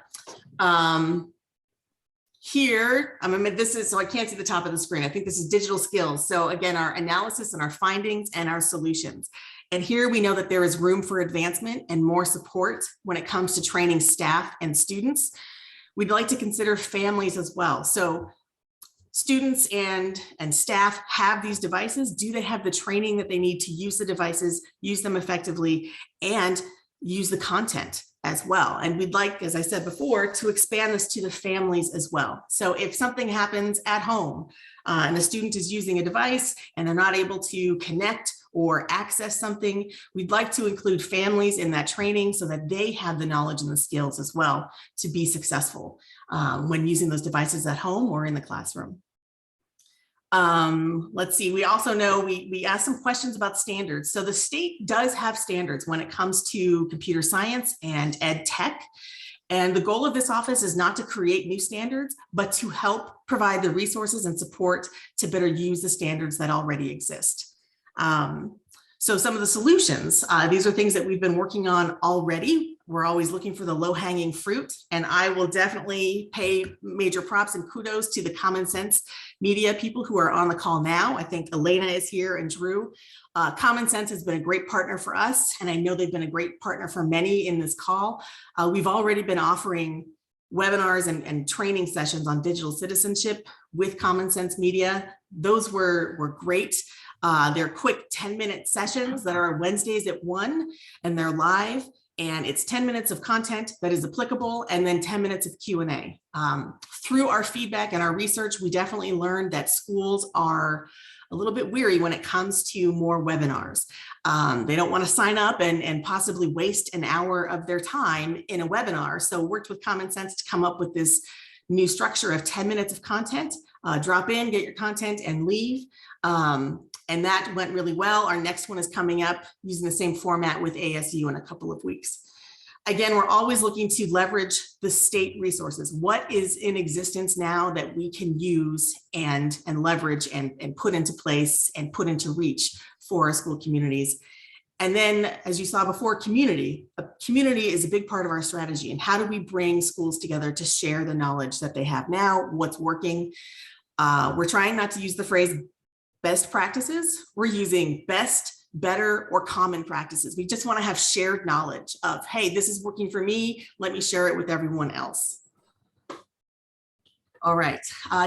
Here, this is, so I can't see the top of the screen. I think this is digital skills. So again, our analysis and our findings and our solutions. And here we know that there is room for advancement and more support when it comes to training staff and students. We'd like to consider families as well. So students and staff have these devices. Do they have the training that they need to use the devices, use them effectively, and use the content as well? And we'd like, as I said before, to expand this to the families as well. So if something happens at home and the student is using a device and they're not able to connect or access something, we'd like to include families in that training so that they have the knowledge and the skills as well to be successful when using those devices at home or in the classroom. Let's see, we also know we asked some questions about standards. So the state does have standards when it comes to computer science and ed tech. And the goal of this office is not to create new standards, but to help provide the resources and support to better use the standards that already exist. So some of the solutions, these are things that we've been working on already. We're always looking for the low-hanging fruit, and I will definitely pay major props and kudos to the Common Sense Media people who are on the call now. I think Elena is here and Drew. Common Sense has been a great partner for us, and I know they've been a great partner for many in this call. We've already been offering webinars and training sessions on digital citizenship with Common Sense Media. Those were great. They're quick 10-minute sessions that are Wednesdays at 1, and they're live. And it's 10 minutes of content that is applicable and then 10 minutes of Q&A. Through our feedback and our research, we definitely learned that schools are a little bit weary when it comes to more webinars. They don't want to sign up and possibly waste an hour of their time in a webinar. So worked with Common Sense to come up with this new structure of 10 minutes of content. Drop in, get your content, and leave. And that went really well. Our next one is coming up using the same format with ASU in a couple of weeks. Again, we're always looking to leverage the state resources. What is in existence now that we can use and leverage and put into place and put into reach for our school communities? And then, as you saw before, community. A community is a big part of our strategy. And how do we bring schools together to share the knowledge that they have now, what's working? We're trying not to use the phrase best practices. We're using best, better, or common practices. We just want to have shared knowledge of, hey, this is working for me. Let me share it with everyone else. All right,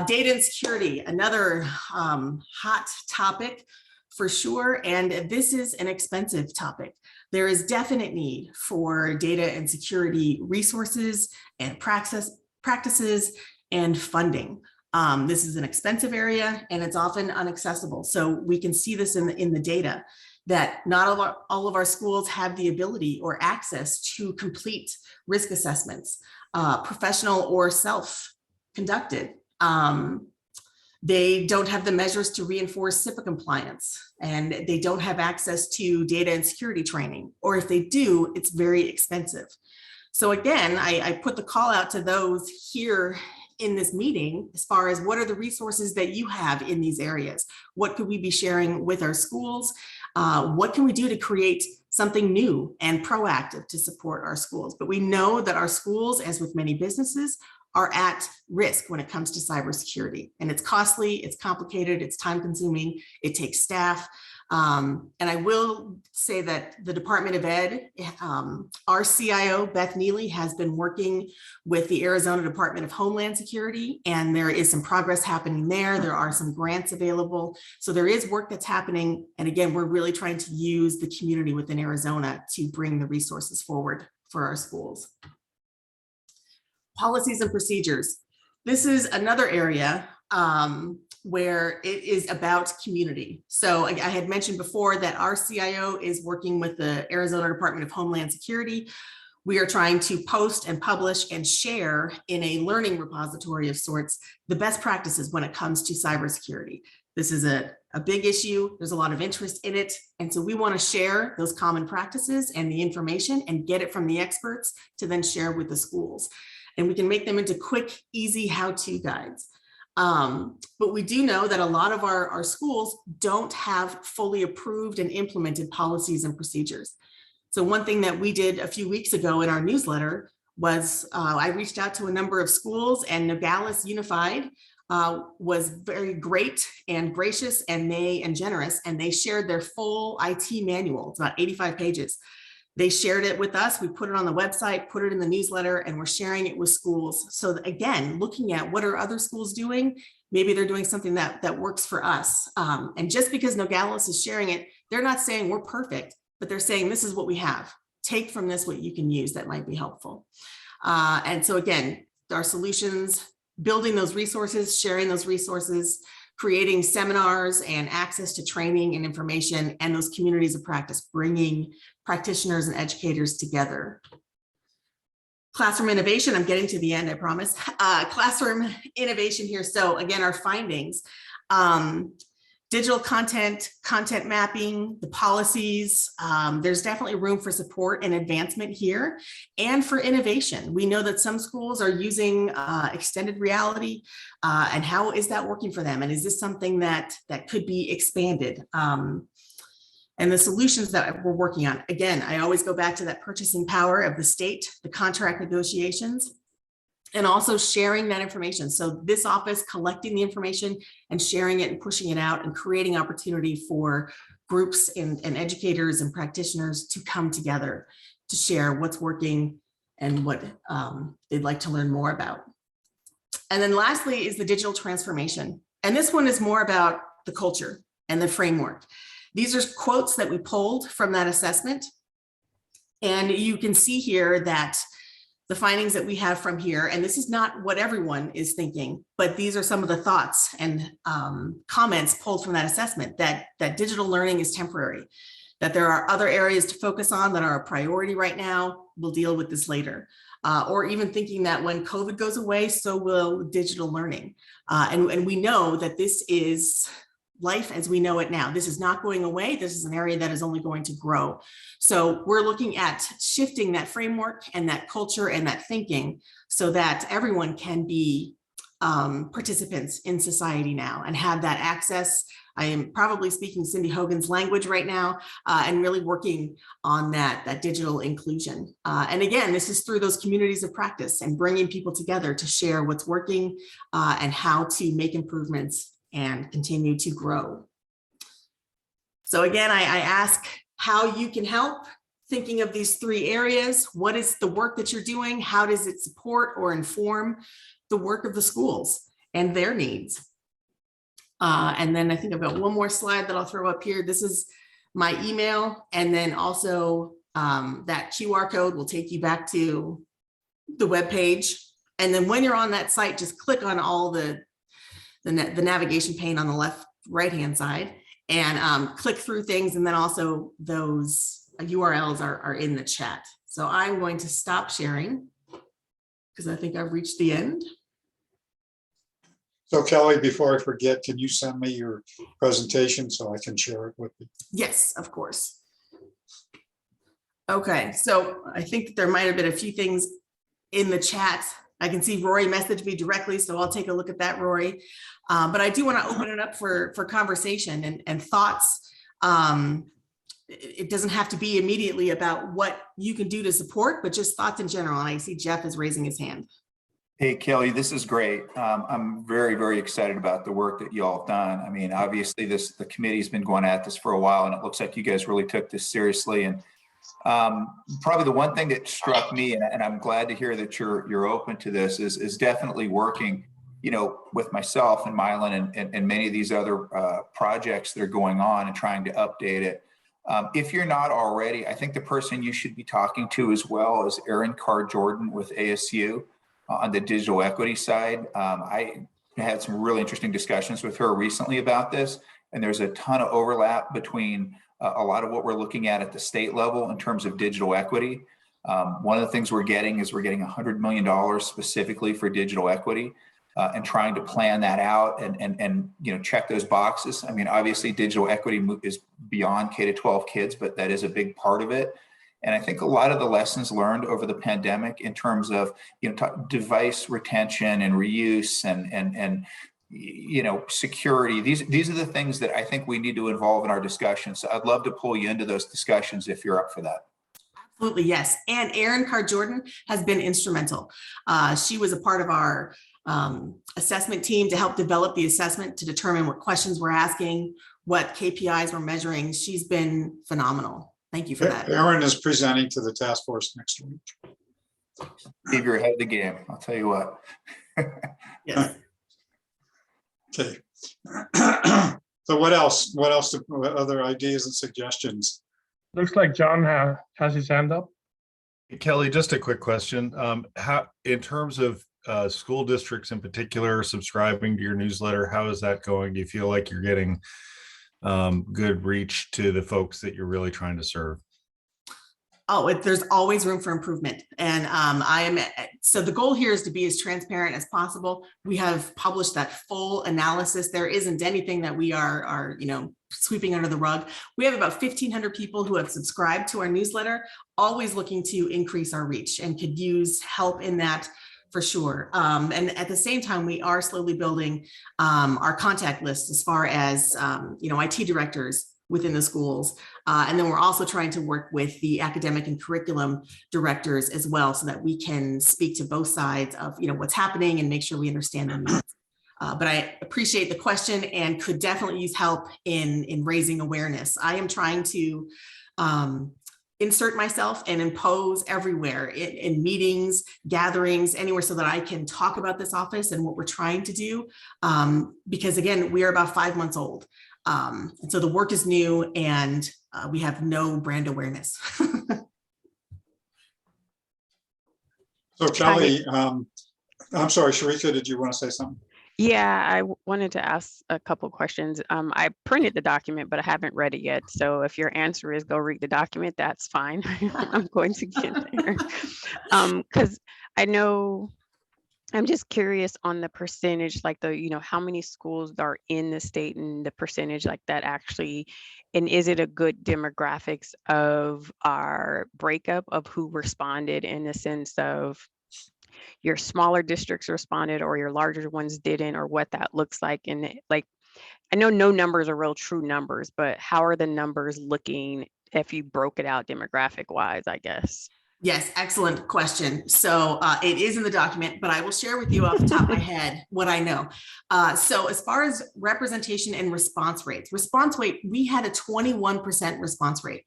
data and security, another hot topic for sure. And this is an expensive topic. There is definite need for data and security resources and practices and funding. This is an expensive area and it's often inaccessible. So we can see this in the data that not all of our schools have the ability or access to complete risk assessments, professional or self-conducted. They don't have the measures to reinforce SIPA compliance, and they don't have access to data and security training, or if they do, it's very expensive. So again, I put the call out to those here in this meeting as far as what are the resources that you have in these areas? What could we be sharing with our schools? What can we do to create something new and proactive to support our schools? But we know that our schools, as with many businesses, are at risk when it comes to cybersecurity. And it's costly, it's complicated, it's time consuming, it takes staff. And I will say that the Department of Ed, our CIO, Beth Neely, has been working with the Arizona Department of Homeland Security, and there is some progress happening there. There are some grants available. So there is work that's happening. And again, we're really trying to use the community within Arizona to bring the resources forward for our schools. Policies and procedures. This is another area where it is about community. So I had mentioned before that our CIO is working with the Arizona Department of Homeland Security. We are trying to post and publish and share in a learning repository of sorts the best practices when it comes to cybersecurity. This is a big issue. There's a lot of interest in it. And so we want to share those common practices and the information and get it from the experts to then share with the schools. And we can make them into quick, easy how-to guides. But we do know that a lot of our schools don't have fully approved and implemented policies and procedures. So one thing that we did a few weeks ago in our newsletter was I reached out to a number of schools, and Nogales Unified was very great and gracious and generous, and they shared their full IT manual. It's about 85 pages. They shared it with us. We put it on the website, put it in the newsletter, and we're sharing it with schools. So again, looking at what are other schools doing, maybe they're doing something that works for us. And just because Nogales is sharing it, they're not saying we're perfect, but they're saying this is what we have. Take from this what you can use that might be helpful. And so again, our solutions, building those resources, sharing those resources, creating seminars and access to training and information, and those communities of practice, bringing practitioners and educators together. Classroom innovation, I'm getting to the end, I promise. Classroom innovation here. So again, our findings, digital content mapping, the policies, there's definitely room for support and advancement here and for innovation. We know that some schools are using extended reality and how is that working for them? And is this something that could be expanded? And the solutions that we're working on, again, I always go back to that purchasing power of the state, the contract negotiations, and also sharing that information. So this office collecting the information and sharing it and pushing it out and creating opportunity for groups and educators and practitioners to come together to share what's working and what they'd like to learn more about. And then lastly is the digital transformation. And this one is more about the culture and the framework. These are quotes that we pulled from that assessment. And you can see here that the findings that we have from here, and this is not what everyone is thinking, but these are some of the thoughts and comments pulled from that assessment, that digital learning is temporary, that there are other areas to focus on that are a priority right now. We'll deal with this later. Or even thinking that when COVID goes away, so will digital learning. And we know that this is life as we know it now. This is not going away. This is an area that is only going to grow. So we're looking at shifting that framework and that culture and that thinking so that everyone can be participants in society now and have that access. I am probably speaking Cindy Hogan's language right now and really working on that digital inclusion. And again, this is through those communities of practice and bringing people together to share what's working and how to make improvements and continue to grow. So again, I ask how you can help. Thinking of these 3 areas, what is the work that you're doing? How does it support or inform the work of the schools and their needs? And then I think I've got one more slide that I'll throw up here. This is my email. And then also that QR code will take you back to the webpage. And then when you're on that site, just click on all the navigation pane on the right-hand side and click through things. And then also those URLs are in the chat. So I'm going to stop sharing because I think I've reached the end. So Kelly, before I forget, can you send me your presentation so I can share it with you? Yes, of course. Okay, so I think that there might have been a few things in the chat. I can see Rory messaged me directly, so I'll take a look at that, Rory. But I do want to open it up for conversation and thoughts. It doesn't have to be immediately about what you can do to support, but just thoughts in general. And I see Jeff is raising his hand. Hey, Kelly, this is great. I'm very, very excited about the work that you all have done. I mean, obviously the committee's been going at this for a while, and it looks like you guys really took this seriously. And probably the one thing that struck me, and I'm glad to hear that you're open to this, is definitely working, you know, with myself and Mylan and many of these other projects that are going on and trying to update it. If you're not already, I think the person you should be talking to as well is Erin Carr-Jordan with ASU. On the digital equity side. I had some really interesting discussions with her recently about this, and there's a ton of overlap between a lot of what we're looking at the state level in terms of digital equity. One of the things we're getting $100 million specifically for digital equity and trying to plan that out and you know, check those boxes. I mean, obviously digital equity is beyond K-12 kids, but that is a big part of it. And I think a lot of the lessons learned over the pandemic in terms of, you know, device retention and reuse and you know, security, these are the things that I think we need to involve in our discussions. So I'd love to pull you into those discussions if you're up for that. Absolutely, yes. And Erin Carr-Jordan has been instrumental. She was a part of our assessment team to help develop the assessment to determine what questions we're asking, what KPIs we're measuring. She's been phenomenal. Thank you for that. Erin is presenting to the task force next week. Keep your head of the game, I'll tell you what. Yes. Okay. So what else? What other ideas and suggestions? Looks like John has his hand up. Kelly, just a quick question. How, in terms of school districts in particular, subscribing to your newsletter, how is that going? Do you feel like you're getting good reach to the folks that you're really trying to serve? Oh, there's always room for improvement. And so the goal here is to be as transparent as possible. We have published that full analysis. There isn't anything that we are you know, sweeping under the rug. We have about 1,500 people who have subscribed to our newsletter, always looking to increase our reach and could use help in that for sure. And at the same time, we are slowly building our contact list as far as, you know, IT directors within the schools. And then we're also trying to work with the academic and curriculum directors as well, so that we can speak to both sides of, you know, what's happening and make sure we understand their needs. But I appreciate the question and could definitely use help in raising awareness. I am trying to insert myself and impose everywhere in meetings, gatherings, anywhere, so that I can talk about this office and what we're trying to do. Because again, we are about 5 months old. And so the work is new and we have no brand awareness. So Kelly, I'm sorry, Sharika, did you want to say something? Yeah, I wanted to ask a couple questions. I printed the document, but I haven't read it yet. So if your answer is go read the document, that's fine. I'm going to get there. Because I know I'm just curious on the percentage, like how many schools are in the state and the percentage like that actually, and is it a good demographics of our breakup of who responded in the sense of your smaller districts responded or your larger ones didn't, or what that looks like? And like, I know no numbers are real true numbers, but how are the numbers looking if you broke it out demographic wise, I guess? Yes, excellent question. So it is in the document, but I will share with you off the top of my head what I know. So as far as representation and response rate, we had a 21% response rate,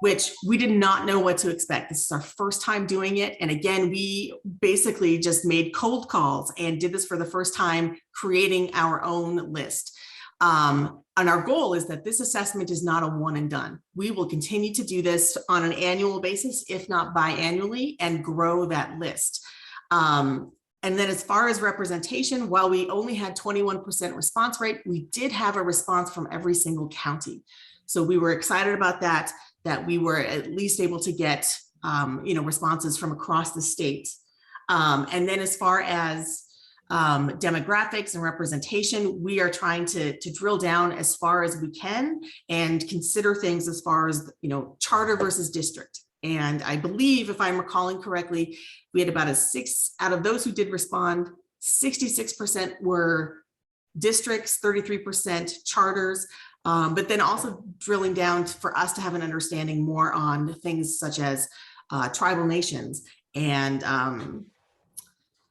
which we did not know what to expect. This is our first time doing it. And again, we basically just made cold calls and did this for the first time, creating our own list. And our goal is that this assessment is not a one and done. We will continue to do this on an annual basis, if not biannually, and grow that list. And then as far as representation, while we only had 21% response rate, we did have a response from every single county. So we were excited about that we were at least able to get responses from across the state. And then as far as demographics and representation, we are trying to drill down as far as we can and consider things as far as, charter versus district. And I believe, if I'm recalling correctly, we had about out of those who did respond, 66% were districts, 33% charters, but then also drilling down for us to have an understanding more on things such as tribal nations and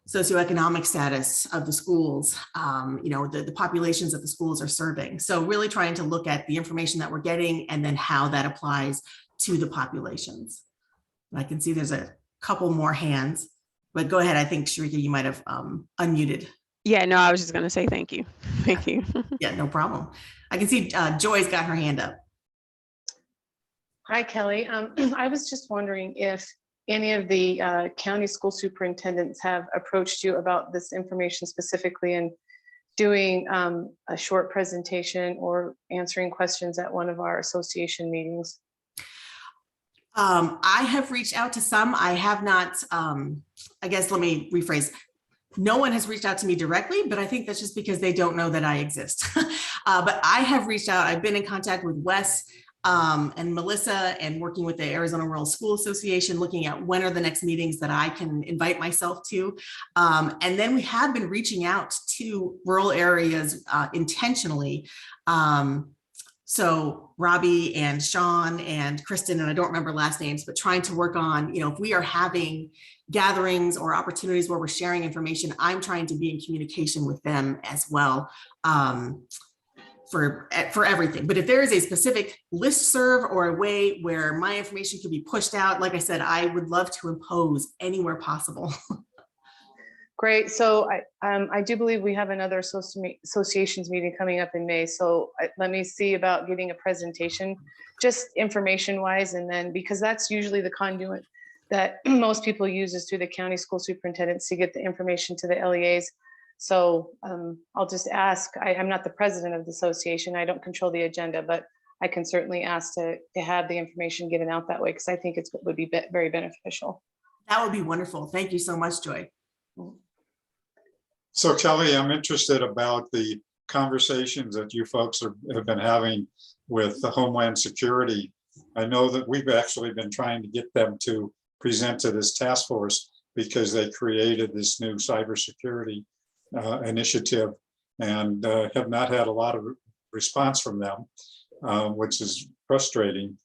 socioeconomic status of the schools, the populations that the schools are serving. So really trying to look at the information that we're getting and then how that applies to the populations. I can see there's a couple more hands, but go ahead. I think Sharika, you might have unmuted. Yeah, no, I was just gonna say thank you. Thank you. Yeah, no problem. I can see Joy's got her hand up. Hi, Kelly. I was just wondering if any of the county school superintendents have approached you about this information specifically and doing a short presentation or answering questions at one of our association meetings. I have reached out to some. I have not, I guess, let me rephrase. No one has reached out to me directly, but I think that's just because they don't know that I exist. But I have reached out. I've been in contact with Wes and Melissa and working with the Arizona Rural School Association, looking at when are the next meetings that I can invite myself to. And then we have been reaching out to rural areas intentionally. So Robbie and Sean and Kristen, and I don't remember last names, but trying to work on, if we are having gatherings or opportunities where we're sharing information, I'm trying to be in communication with them as well. For everything. But if there is a specific listserv or a way where my information could be pushed out, like I said, I would love to impose anywhere possible. Great. So I do believe we have another associations meeting coming up in May. So let me see about getting a presentation, just information wise. And then, because that's usually the conduit that most people use is through the county school superintendents to get the information to the LEAs. So I'll just ask, I'm not the president of the association. I don't control the agenda, but I can certainly ask to have the information given out that way, because I think it would be very beneficial. That would be wonderful. Thank you so much, Joy. So Kelly, I'm interested about the conversations that you folks have been having with the Homeland Security. I know that we've actually been trying to get them to present to this task force because they created this new cybersecurity initiative and have not had a lot of response from them, which is frustrating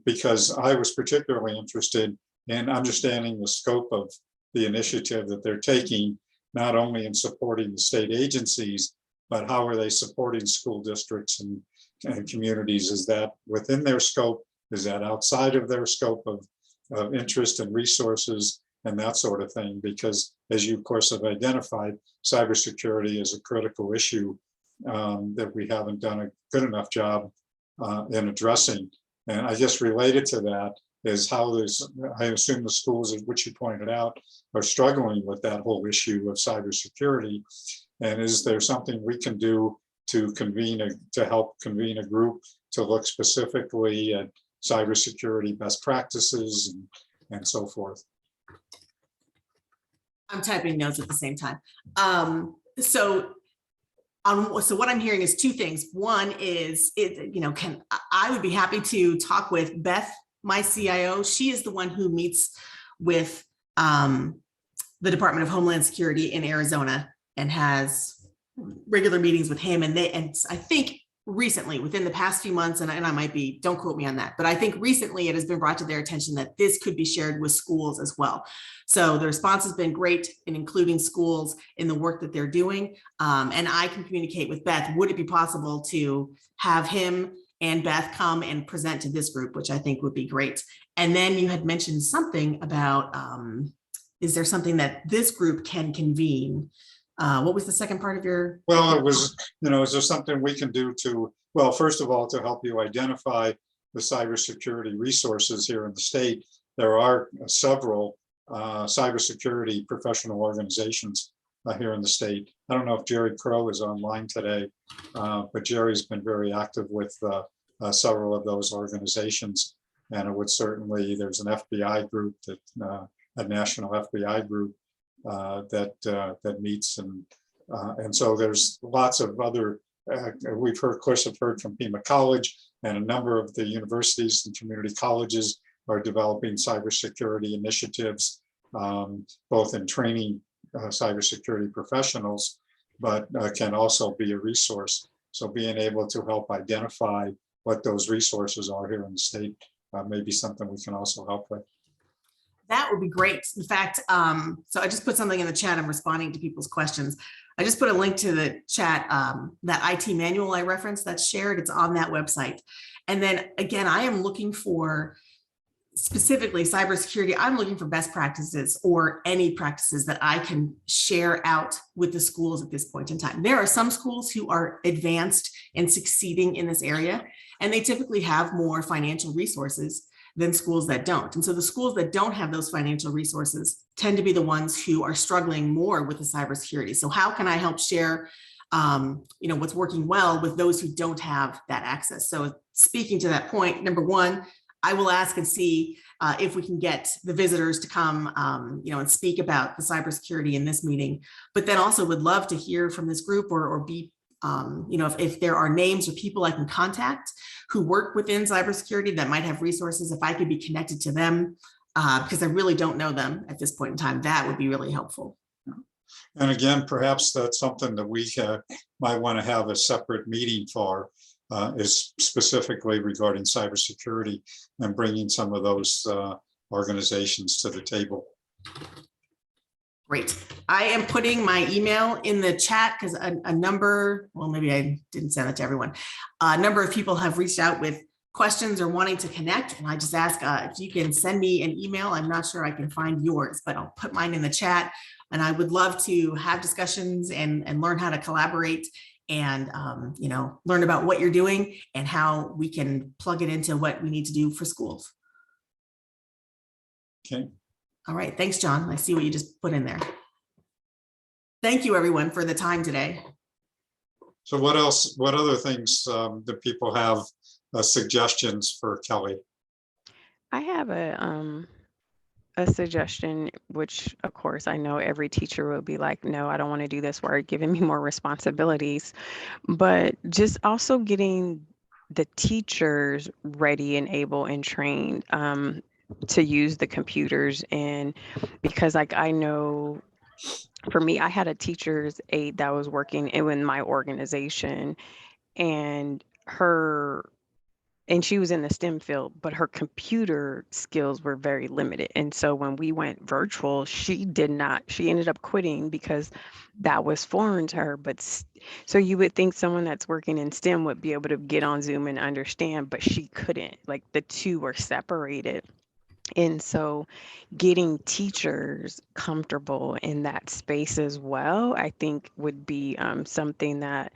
because I was particularly interested in understanding the scope of the initiative that they're taking, not only in supporting the state agencies, but how are they supporting school districts and communities? Is that within their scope? Is that outside of their scope of interest and resources and that sort of thing? Because as you of course have identified, cybersecurity is a critical issue that we haven't done a good enough job in addressing. And I guess related to that is how I assume the schools, which you pointed out, are struggling with that whole issue of cybersecurity. And is there something we can do to help convene a group to look specifically at cybersecurity best practices and so forth? I'm typing notes at the same time. So what I'm hearing is two things. One is, I would be happy to talk with Beth, my CIO. She is the one who meets with the Department of Homeland Security in Arizona and has regular meetings with him. And I think recently, within the past few months, and I might be, don't quote me on that, but I think recently it has been brought to their attention that this could be shared with schools as well. So the response has been great in including schools in the work that they're doing. And I can communicate with Beth. Would it be possible to have him and Beth come and present to this group, which I think would be great. And then you had mentioned something about, is there something that this group can convene? What was the second part of your? Well, it was, is there something we can do to, well, first of all, to help you identify the cybersecurity resources here in the state? There are several cybersecurity professional organizations here in the state. I don't know if Jerry Crow is online today, but Jerry's been very active with several of those organizations. And it would certainly, there's an FBI group, that a national FBI group that meets, and so there's lots of other, we've heard, of course, have heard from Pima College, and a number of the universities and community colleges are developing cybersecurity initiatives, both in training cybersecurity professionals, but can also be a resource. So being able to help identify what those resources are here in the state may be something we can also help with. That would be great. In fact, so I just put something in the chat. I'm responding to people's questions. I just put a link to the chat, that IT manual I referenced that's shared. It's on that website. And then again, I am looking for specifically cybersecurity. I'm looking for best practices or any practices that I can share out with the schools at this point in time. There are some schools who are advanced and succeeding in this area, and they typically have more financial resources than schools that don't. And so the schools that don't have those financial resources tend to be the ones who are struggling more with the cybersecurity. So how can I help share what's working well with those who don't have that access? So speaking to that point, number one, I will ask and see if we can get the visitors to come, and speak about the cybersecurity in this meeting, but then also would love to hear from this group or be if there are names or people I can contact who work within cybersecurity that might have resources, if I could be connected to them, because I really don't know them at this point in time, that would be really helpful. And again, perhaps that's something that we might want to have a separate meeting for, is specifically regarding cybersecurity and bringing some of those organizations to the table. Great. I am putting my email in the chat because a number, well, maybe I didn't send it to everyone. A number of people have reached out with questions or wanting to connect. And I just ask if you can send me an email. I'm not sure I can find yours, but I'll put mine in the chat. And I would love to have discussions and learn how to collaborate and, learn about what you're doing and how we can plug it into what we need to do for schools. Okay. All right. Thanks, John. I see what you just put in there. Thank you, everyone, for the time today. So what else, what other things do people have suggestions for Kelly? I have a suggestion, which of course I know every teacher will be like, no, I don't want to do this work, giving me more responsibilities, but just also getting the teachers ready and able and trained to use the computers. And because I know for me, I had a teacher's aide that was working in my organization, and she was in the STEM field, but her computer skills were very limited. And so when we went virtual, she ended up quitting because that was foreign to her. But so you would think someone that's working in STEM would be able to get on Zoom and understand, but she couldn't. Like, the two were separated. And so getting teachers comfortable in that space as well, I think would be something that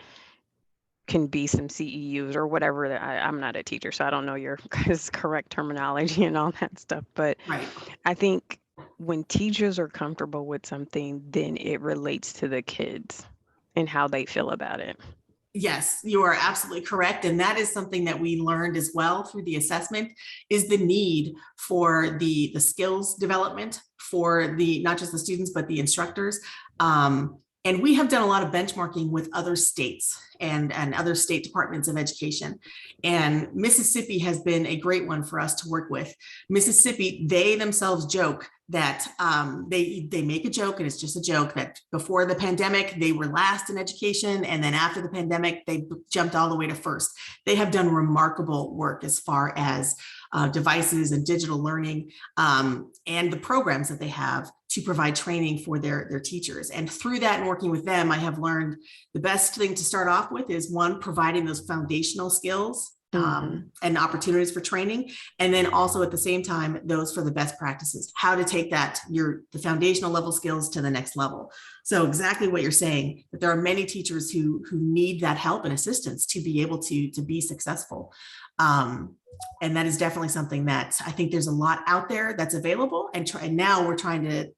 can be some CEUs or whatever. I'm not a teacher, so I don't know your guys' correct terminology and all that stuff. But right. I think when teachers are comfortable with something, then it relates to the kids and how they feel about it. Yes, you are absolutely correct. And that is something that we learned as well through the assessment, is the need for the skills development for not just the students, but the instructors. And we have done a lot of benchmarking with other states and other state departments of education. And Mississippi has been a great one for us to work with. Mississippi, they themselves joke that they make a joke, and it's just a joke, that before the pandemic, they were last in education. And then after the pandemic, they jumped all the way to first. They have done remarkable work as far as devices and digital learning, and the programs that they have to provide training for their teachers. And through that and working with them, I have learned the best thing to start off with is, one, providing those foundational skills and opportunities for training. And then also at the same time, those for the best practices, how to take the foundational level skills to the next level. So exactly what you're saying, that there are many teachers who need that help and assistance to be able to be successful. And that is definitely something that I think there's a lot out there that's available. And now we're trying to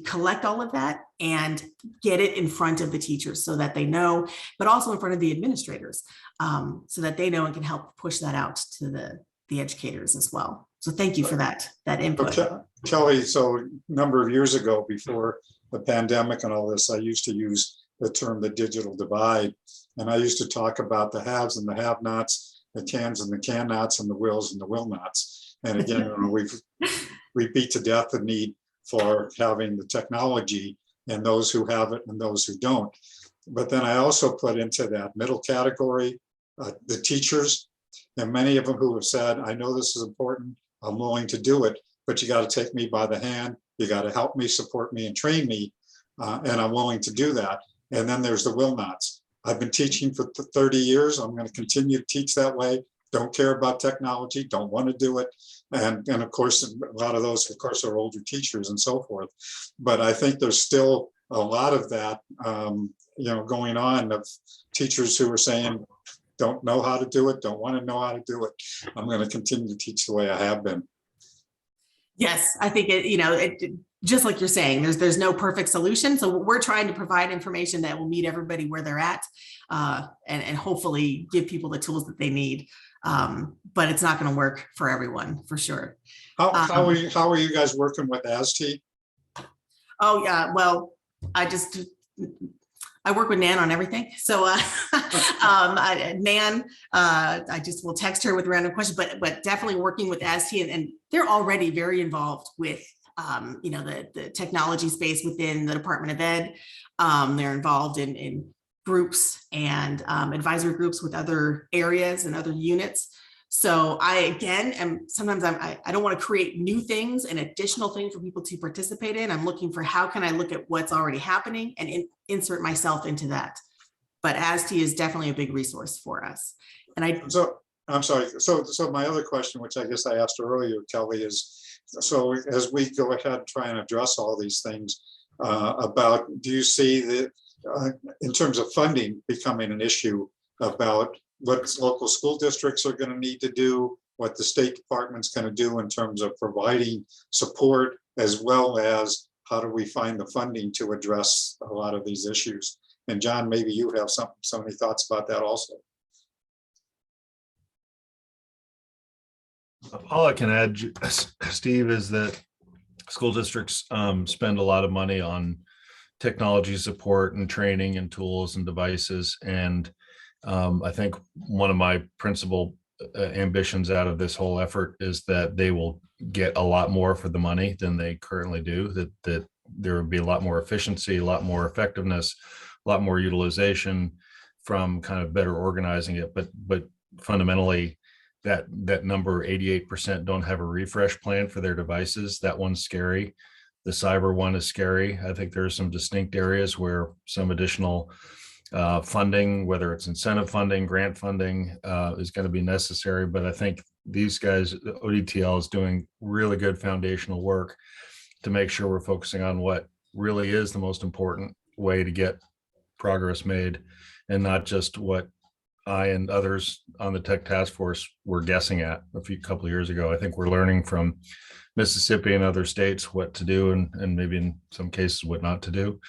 collect all of that and get it in front of the teachers so that they know, but also in front of the administrators, so that they know and can help push that out to the educators as well. So thank you for that input. Okay. Kelly, so a number of years ago, before the pandemic and all this, I used to use the term the digital divide. And I used to talk about the haves and the have-nots, the cans and the can-nots, and the wills and the will-nots. And again, we beat to death the need for having the technology, and those who have it and those who don't. But then I also put into that middle category, the teachers, and many of them who have said, I know this is important, I'm willing to do it, but you got to take me by the hand, you got to help me, support me, and train me, and I'm willing to do that. And then there's the will nots. I've been teaching for 30 years, I'm going to continue to teach that way, don't care about technology, don't want to do it. And of course, a lot of those, of course, are older teachers and so forth. But I think there's still a lot of that, going on, of teachers who are saying, don't know how to do it, don't want to know how to do it. I'm going to continue to teach the way I have been. Yes, I think it just like you're saying, there's no perfect solution. So we're trying to provide information that will meet everybody where they're at, and hopefully give people the tools that they need. But it's not going to work for everyone, for sure. How are you guys working with ASTE? Oh yeah, well, I work with Nan on everything. So Nan, I just will text her with random questions, but definitely working with ASTE, and they're already very involved with the technology space within the Department of Ed. They're involved in groups and advisory groups with other areas and other units. So sometimes I don't want to create new things and additional things for people to participate in. I'm looking for, how can I look at what's already happening and insert myself into that. But ASTE is definitely a big resource for us. And I'm sorry. So my other question, which I guess I asked earlier, Kelly, is, so as we go ahead and try and address all these things, do you see that in terms of funding becoming an issue, about what local school districts are going to need to do, what the State Department's going to do in terms of providing support, as well as how do we find the funding to address a lot of these issues? And John, maybe you have so many thoughts about that also. All I can add, Steve, is that school districts spend a lot of money on technology support and training and tools and devices. And I think one of my principal ambitions out of this whole effort is that they will get a lot more for the money than they currently do, that there would be a lot more efficiency, a lot more effectiveness, a lot more utilization from kind of better organizing it. But fundamentally, that number, 88%, don't have a refresh plan for their devices. That one's scary. The cyber one is scary. I think there are some distinct areas where some additional funding, whether it's incentive funding, grant funding, is going to be necessary. But I think these guys, ODTL, is doing really good foundational work to make sure we're focusing on what really is the most important way to get progress made, and not just what I and others on the tech task force were guessing at couple of years ago. I think we're learning from Mississippi and other states what to do and maybe in some cases what not to do.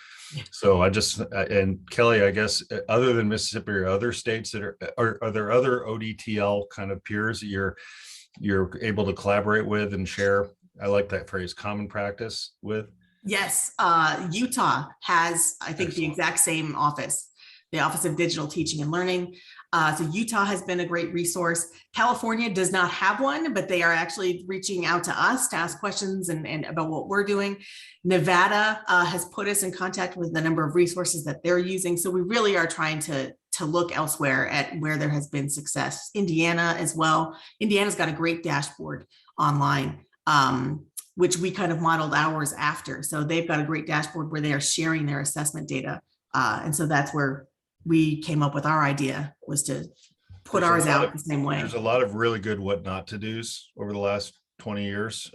So and Kelly, I guess, other than Mississippi or other states that are there other ODTL kind of peers that you're able to collaborate with and share? I like that phrase, common practice with. Yes, Utah has, I think, the exact same office, the Office of Digital Teaching and Learning. So Utah has been a great resource. California does not have one, but they are actually reaching out to us to ask questions and about what we're doing. Nevada has put us in contact with the number of resources that they're using. So we really are trying to look elsewhere at where there has been success. Indiana as well. Indiana's got a great dashboard online, which we kind of modeled ours after. So they've got a great dashboard where they are sharing their assessment data. And so that's where we came up with our idea, was to put ours out the same way. There's a lot of really good what not to do's over the last 20 years.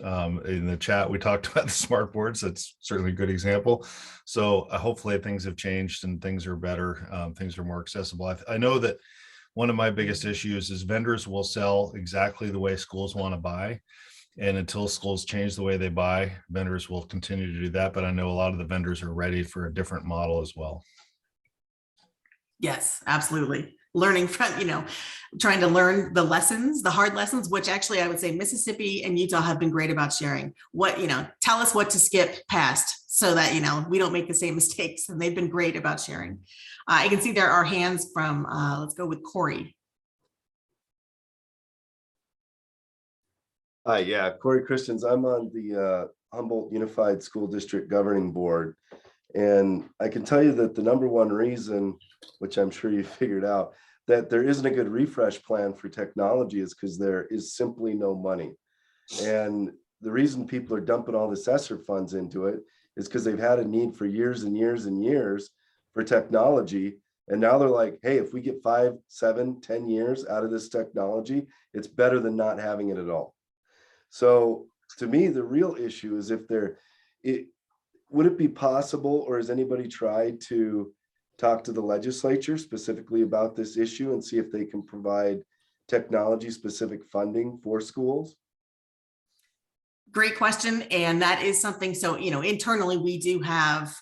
In the chat, we talked about the smart boards. That's certainly a good example. So hopefully things have changed and things are better. Things are more accessible. I know that one of my biggest issues is vendors will sell exactly the way schools want to buy. And until schools change the way they buy, vendors will continue to do that. But I know a lot of the vendors are ready for a different model as well. Yes, absolutely. Learning from, trying to learn the lessons, the hard lessons, which actually I would say Mississippi and Utah have been great about sharing. Tell us what to skip past so that, we don't make the same mistakes. And they've been great about sharing. I can see there are hands from, let's go with Corey. Hi, yeah, Corey Christians. I'm on the Humboldt Unified School District Governing Board. And I can tell you that the number one reason, which I'm sure you figured out, that there isn't a good refresh plan for technology is because there is simply no money. And the reason people are dumping all this ESSER funds into it is because they've had a need for years and years and years for technology. And now they're like, hey, if we get 5, 7, 10 years out of this technology, it's better than not having it at all. So to me, the real issue is would it be possible, or has anybody tried to talk to the legislature specifically about this issue and see if they can provide technology specific funding for schools? Great question. And that is something, so, internally we do have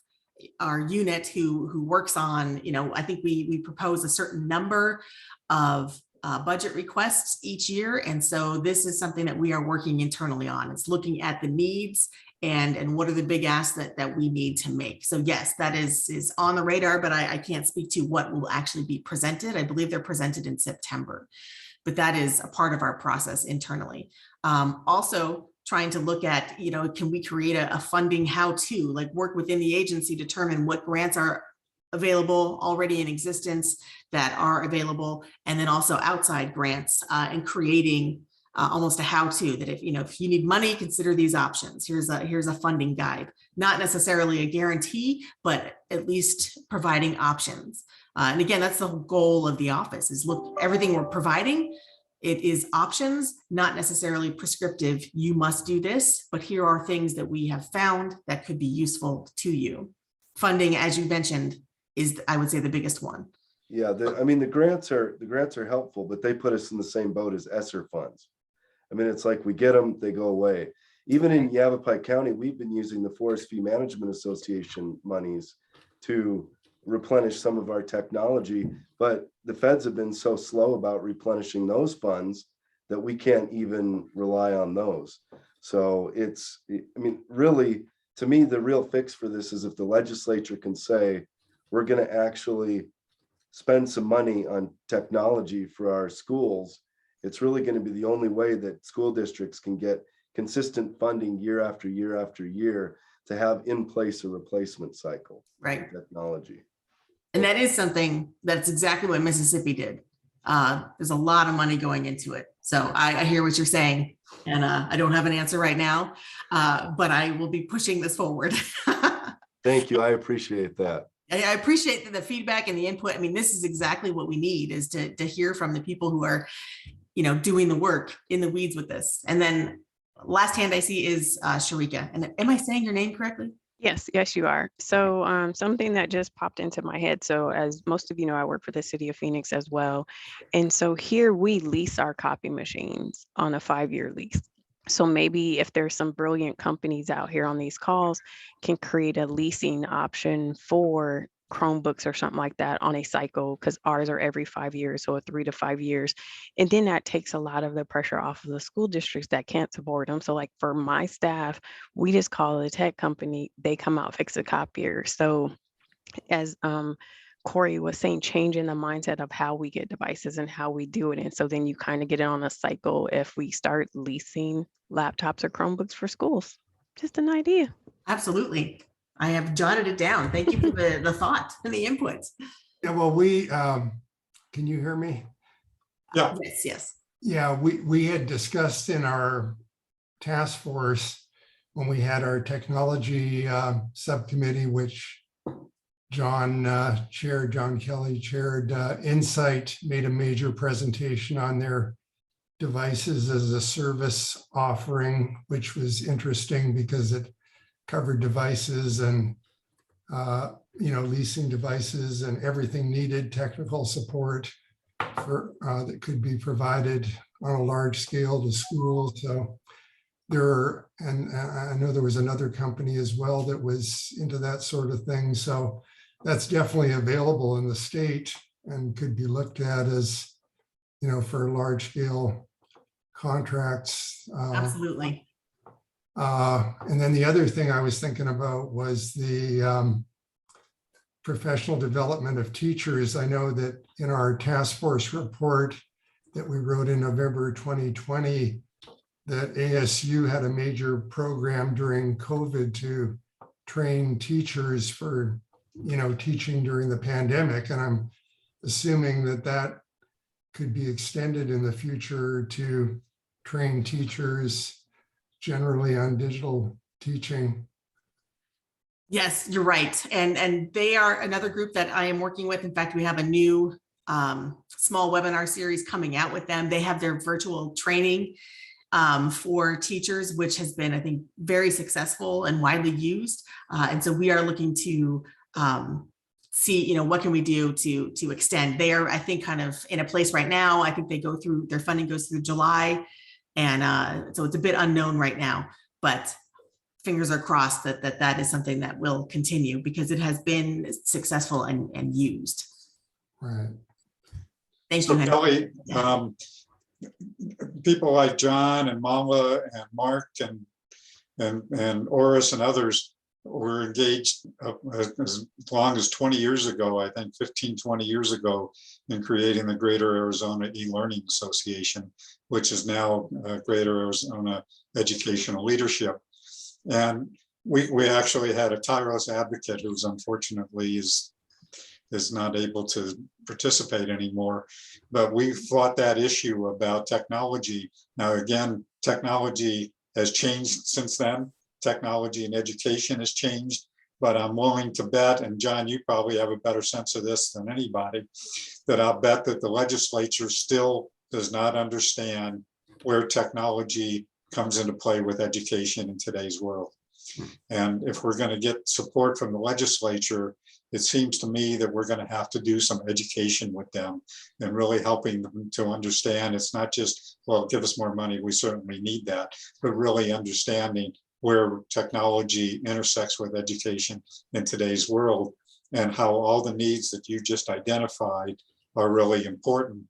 our unit who works on, I think we propose a certain number of budget requests each year. And so this is something that we are working internally on. It's looking at the needs and what are the big asks that we need to make. So yes, that is on the radar, but I can't speak to what will actually be presented. I believe they're presented in September, but that is a part of our process internally. Also trying to look at, can we create a funding how-to, like work within the agency, determine what grants are available already in existence that are available, and then also outside grants and creating almost a how-to that if you need money, consider these options. Here's a funding guide, not necessarily a guarantee, but at least providing options. And again, that's the whole goal of the office is look, everything we're providing, it is options, not necessarily prescriptive. You must do this, but here are things that we have found that could be useful to you. Funding, as you mentioned, is, I would say, the biggest one. Yeah, the grants are helpful, but they put us in the same boat as ESSER funds. It's like we get them, they go away. Even in Yavapai County, we've been using the Forest Fee Management Association monies to replenish some of our technology, but the feds have been so slow about replenishing those funds that we can't even rely on those. So really, to me, the real fix for this is if the legislature can say, we're going to actually spend some money on technology for our schools. It's really going to be the only way that school districts can get consistent funding year after year after year to have in place a replacement cycle. Right. Technology. And that is something that's exactly what Mississippi did. There's a lot of money going into it. So I hear what you're saying, and I don't have an answer right now, but I will be pushing this forward. Thank you. I appreciate that. I appreciate the feedback and the input. This is exactly what we need, is to hear from the people who are, doing the work in the weeds with this. And then last hand I see is Sharika. And am I saying your name correctly? Yes, you are. So something that just popped into my head. So as most of you know, I work for the city of Phoenix as well. And so here we lease our copy machines on a 5-year lease. So maybe if there's some brilliant companies out here on these calls can create a leasing option for Chromebooks or something like that on a cycle, because ours are every 5 years, so a 3 to 5 years. And then that takes a lot of the pressure off of the school districts that can't support them. So like for my staff, we just call the tech company, they come out, fix the copier. So as Corey was saying, changing the mindset of how we get devices and how we do it. And so then you kind of get it on a cycle if we start leasing laptops or Chromebooks for schools. Just an idea. Absolutely. I have jotted it down. Thank you for the thought and the input. Yeah, well, we, can you hear me? Yeah. Yes. Yeah, we had discussed in our task force when we had our technology subcommittee, which John Kelly chaired, Insight made a major presentation on their devices as a service offering, which was interesting because it covered devices and leasing devices and everything needed, technical support for that could be provided on a large scale to schools. So and I know there was another company as well that was into that sort of thing. So that's definitely available in the state and could be looked at as, for large scale contracts. Absolutely. And then the other thing I was thinking about was the professional development of teachers. I know that in our task force report that we wrote in November 2020, that ASU had a major program during COVID to train teachers for, teaching during the pandemic. And I'm assuming that could be extended in the future to train teachers generally on digital teaching. Yes, you're right. And they are another group that I am working with. In fact, we have a new small webinar series coming out with them. They have their virtual training for teachers, which has been, I think, very successful and widely used. And so we are looking to see, what can we do to extend. They are, I think, kind of in a place right now. I think their funding goes through July. And so it's a bit unknown right now, but fingers are crossed that is something that will continue because it has been successful and used. Right. Thanks, So Johanna. Kelly, people like John and Mala and Mark and Oris and others were engaged as long as 20 years ago, I think 15, 20 years ago, in creating the Greater Arizona E-Learning Association, which is now Greater Arizona Educational Leadership. And we actually had a tireless advocate who's unfortunately is not able to participate anymore. But we fought that issue about technology. Now, again, technology has changed since then. Technology and education has changed, but I'm willing to bet, and John, you probably have a better sense of this than anybody, that I'll bet that the legislature still does not understand where technology comes into play with education in today's world. And if we're going to get support from the legislature, it seems to me that we're going to have to do some education with them and really helping them to understand it's not just, well, give us more money, we certainly need that, but really understanding where technology intersects with education in today's world and how all the needs that you just identified are really important.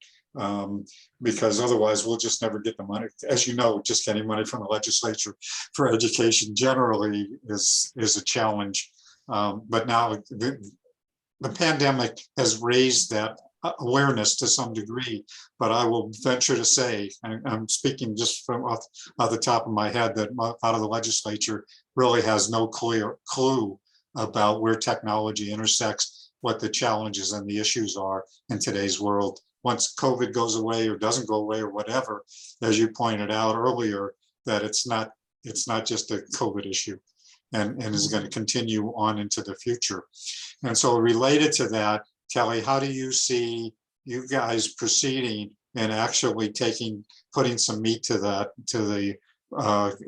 Because otherwise we'll just never get the money. As you know, just getting money from the legislature for education generally is a challenge. But now the pandemic has raised that awareness to some degree, but I will venture to say, I'm speaking just from off the top of my head, that out of the legislature really has no clear clue about where technology intersects, what the challenges and the issues are in today's world. Once COVID goes away or doesn't go away or whatever, as you pointed out earlier, that it's not just a COVID issue and is going to continue on into the future. And so related to that, Kelly, how do you see you guys proceeding and actually putting some meat to the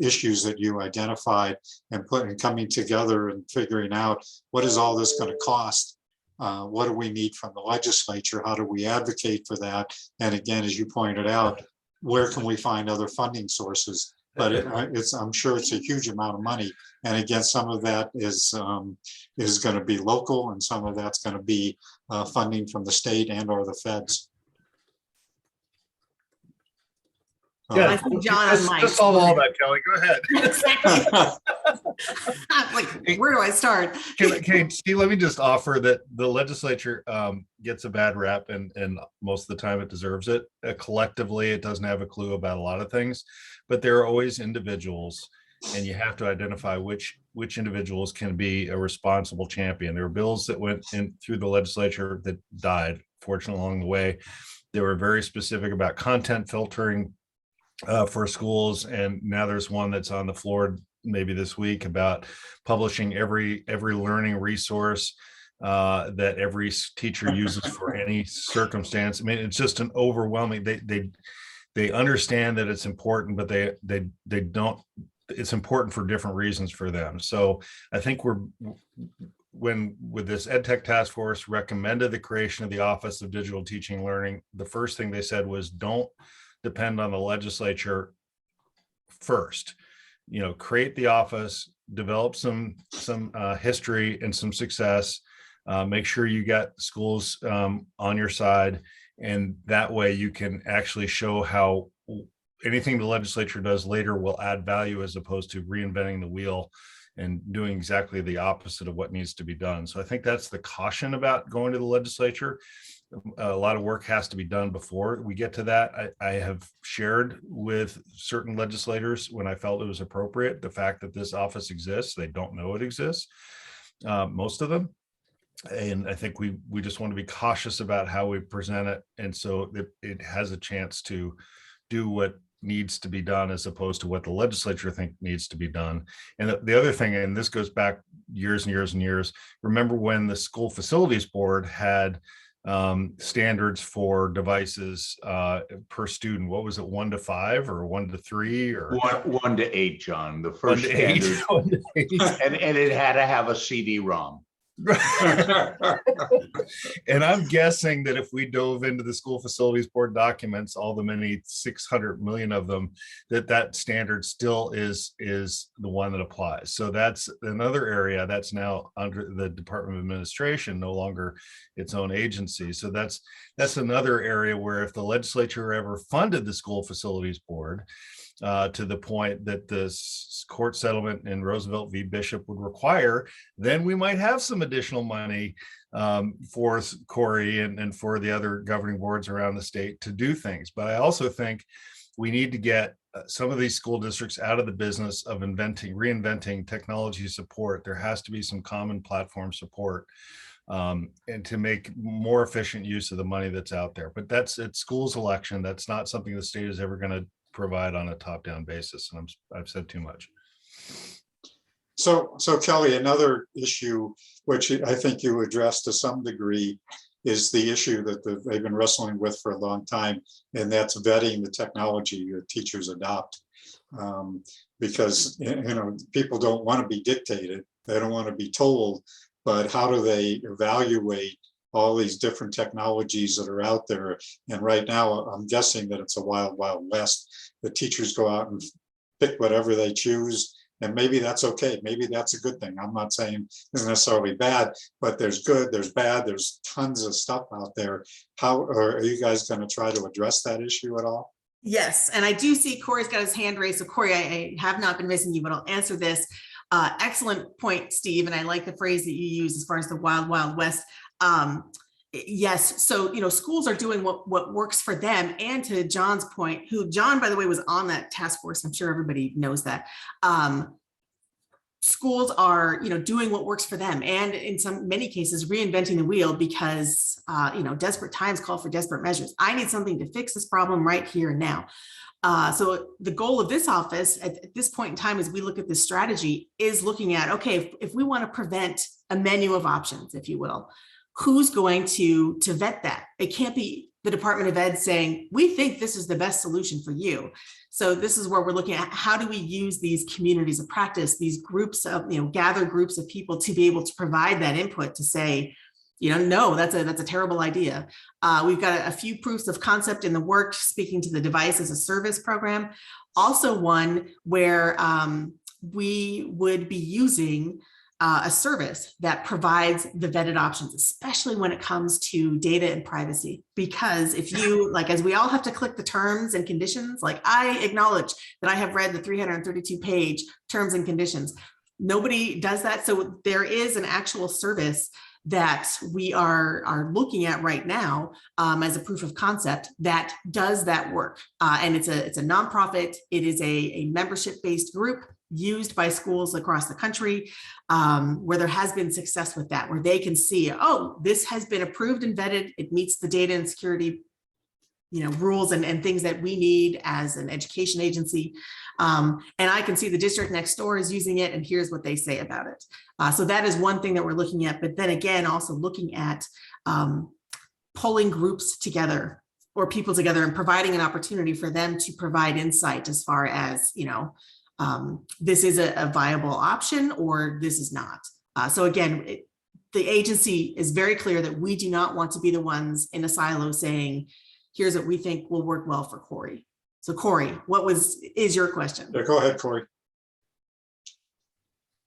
issues that you identified and coming together and figuring out what is all this going to cost? What do we need from the legislature? How do we advocate for that? And again, as you pointed out, where can we find other funding sources? But I'm sure it's a huge amount of money. And again, some of that is going to be local, and some of that's going to be funding from the state and/or the feds. Yeah, I think John on mic. Just solve all that, Kelly. Go ahead. Like, where do I start? Okay, Steve, let me just offer that the legislature gets a bad rap, and most of the time it deserves it. Collectively, it doesn't have a clue about a lot of things, but there are always individuals, and you have to identify which individuals can be a responsible champion. There were bills that went in through the legislature that died, fortunately, along the way. They were very specific about content filtering for schools, and now there's one that's on the floor maybe this week about publishing every learning resource that every teacher uses for any circumstance. I mean, it's just an overwhelming. They understand that it's important, but they don't. It's important for different reasons for them. So I think with this EdTech task force recommended the creation of the Office of Digital Teaching and Learning, the first thing they said was don't depend on the legislature first. Create the office, develop some history and some success, make sure you got schools on your side, and that way you can actually show how anything the legislature does later will add value, as opposed to reinventing the wheel and doing exactly the opposite of what needs to be done. So I think that's the caution about going to the legislature. A lot of work has to be done before we get to that. I have shared with certain legislators when I felt it was appropriate, the fact that this office exists. They don't know it exists, most of them. And I think we just want to be cautious about how we present it. And so it has a chance to do what needs to be done, as opposed to what the legislature think needs to be done. And the other thing, and this goes back years and years and years, remember when the School Facilities Board had standards for devices per student? What was it, 1 to 5 or 1 to 3 or 1 to 8, John? The first standard, and it had to have a CD-ROM. And I'm guessing that if we dove into the School Facilities Board documents, all the many 600 million of them, that standard still is the one that applies. So that's another area that's now under the Department of Administration, no longer its own agency. So that's another area where if the legislature ever funded the School Facilities Board, to the point that this court settlement in Roosevelt v. Bishop would require, then we might have some additional money for Corey and for the other governing boards around the state to do things. But I also think we need to get some of these school districts out of the business of reinventing technology support. There has to be some common platform support and to make more efficient use of the money that's out there. But it's schools' election. That's not something the state is ever going to provide on a top-down basis, and I've said too much. So Kelly, another issue which I think you addressed to some degree is the issue that they've been wrestling with for a long time, and that's vetting the technology that teachers adopt. Because people don't want to be dictated, they don't want to be told, but how do they evaluate all these different technologies that are out there? And right now, I'm guessing that it's a wild, wild west. The teachers go out and pick whatever they choose, and maybe that's okay. Maybe that's a good thing. I'm not saying it's necessarily bad, but there's good, there's bad, there's tons of stuff out there. How are you guys going to try to address that issue at all? Yes, and I do see Corey's got his hand raised. So Corey, I have not been missing you, but I'll answer this. Excellent point, Steve. And I like the phrase that you use as far as the wild, wild west. Yes. So, schools are doing what works for them. And to John's point, John, by the way, was on that task force. I'm sure everybody knows that. Schools are, doing what works for them. And in many cases, reinventing the wheel because, desperate times call for desperate measures. I need something to fix this problem right here and now. So the goal of this office at this point in time, as we look at this strategy, is looking at, okay, if we want to prevent a menu of options, if you will, who's going to vet that? It can't be the Department of Ed saying, we think this is the best solution for you. So this is where we're looking at how do we use these communities of practice, these groups of, gather groups of people to be able to provide that input to say, no, that's a terrible idea. We've got a few proofs of concept in the work, speaking to the device as a service program. Also one where we would be using a service that provides the vetted options, especially when it comes to data and privacy. Because if you, as we all have to click the terms and conditions, I acknowledge that I have read the 332-page terms and conditions. Nobody does that. So there is an actual service that we are looking at right now as a proof of concept that does that work. And it's a nonprofit. It is a membership-based group used by schools across the country, where there has been success with that, where they can see, oh, this has been approved and vetted. It meets the data and security rules and things that we need as an education agency. And I can see the district next door is using it, and here's what they say about it. So that is one thing that we're looking at. But then again, also looking at pulling groups together or people together and providing an opportunity for them to provide insight as far as, this is a viable option or this is not. So again, the agency is very clear that we do not want to be the ones in a silo saying, here's what we think will work well for Corey. So Corey, is your question? Yeah, go ahead, Corey.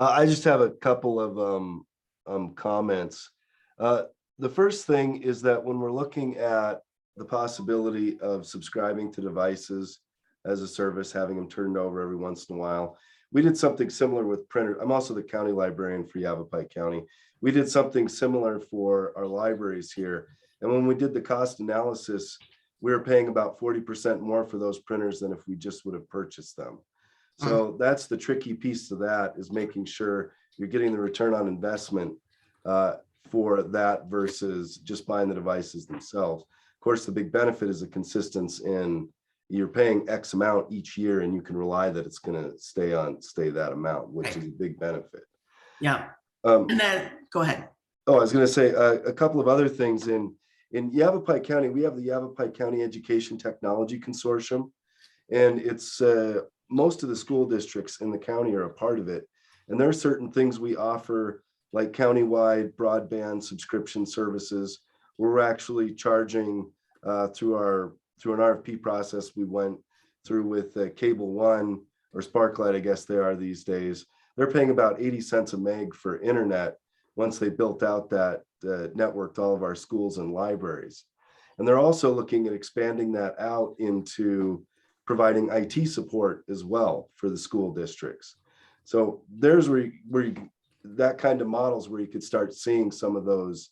I just have a couple of comments. The first thing is that when we're looking at the possibility of subscribing to devices as a service, having them turned over every once in a while, we did something similar with printer. I'm also the county librarian for Yavapai County. We did something similar for our libraries here. And when we did the cost analysis, we were paying about 40% more for those printers than if we just would have purchased them. So that's the tricky piece to that, is making sure you're getting the return on investment for that versus just buying the devices themselves. Of course, the big benefit is a consistency in you're paying X amount each year and you can rely that it's going to stay that amount, which is a big benefit. Yeah. And then go ahead. Oh, I was going to say a couple of other things. In Yavapai County, we have the Yavapai County Education Technology Consortium, and it's most of the school districts in the county are a part of it. And there are certain things we offer, like countywide broadband subscription services, where we're actually charging through an RFP process we went through with Cable One, or Sparklight, I guess they are these days. They're paying about 80 cents a meg for internet once they built out that network to all of our schools and libraries. And they're also looking at expanding that out into providing IT support as well for the school districts. So there's where that kind of models where you could start seeing some of those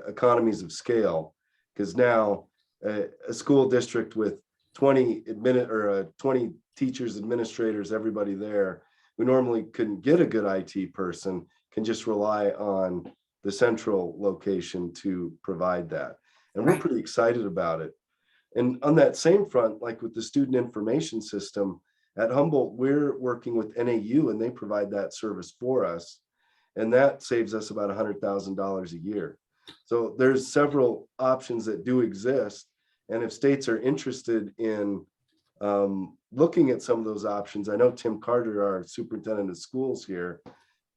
economies of scale, because now a school district with 20 teachers, administrators, everybody there, we normally couldn't get a good IT person, can just rely on the central location to provide that. And we're pretty excited about it. And on that same front, like with the student information system at Humboldt, we're working with NAU and they provide that service for us. And that saves us about $100,000 a year. So there's several options that do exist. And if states are interested in looking at some of those options, I know Tim Carter, our superintendent of schools here,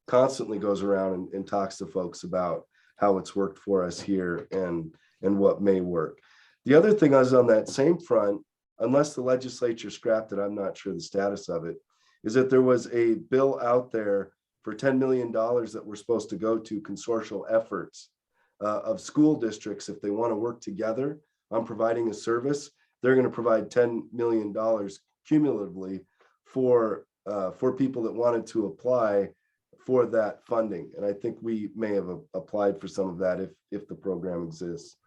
constantly goes around and talks to folks about how it's worked for us here and what may work. The other thing is on that same front, unless the legislature scrapped it, I'm not sure the status of it, is that there was a bill out there for $10 million that we're supposed to go to consortial efforts of school districts. If they want to work together on providing a service, they're going to provide $10 million cumulatively for people that wanted to apply for that funding. And I think we may have applied for some of that if the program exists.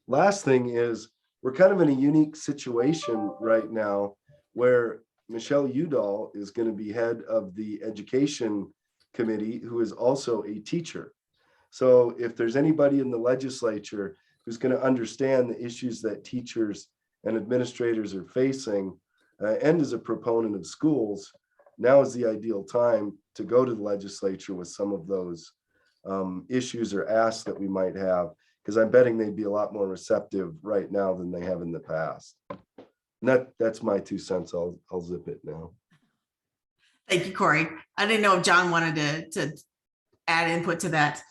Last thing is, we're kind of in a unique situation right now where Michelle Udall is going to be head of the education committee, who is also a teacher. So if there's anybody in the legislature who's going to understand the issues that teachers and administrators are facing, and as a proponent of schools, now is the ideal time to go to the legislature with some of those issues or asks that we might have, because I'm betting they'd be a lot more receptive right now than they have in the past. And that's my 2 cents. I'll zip it now. Thank you, Corey. I didn't know if John wanted to add input to that.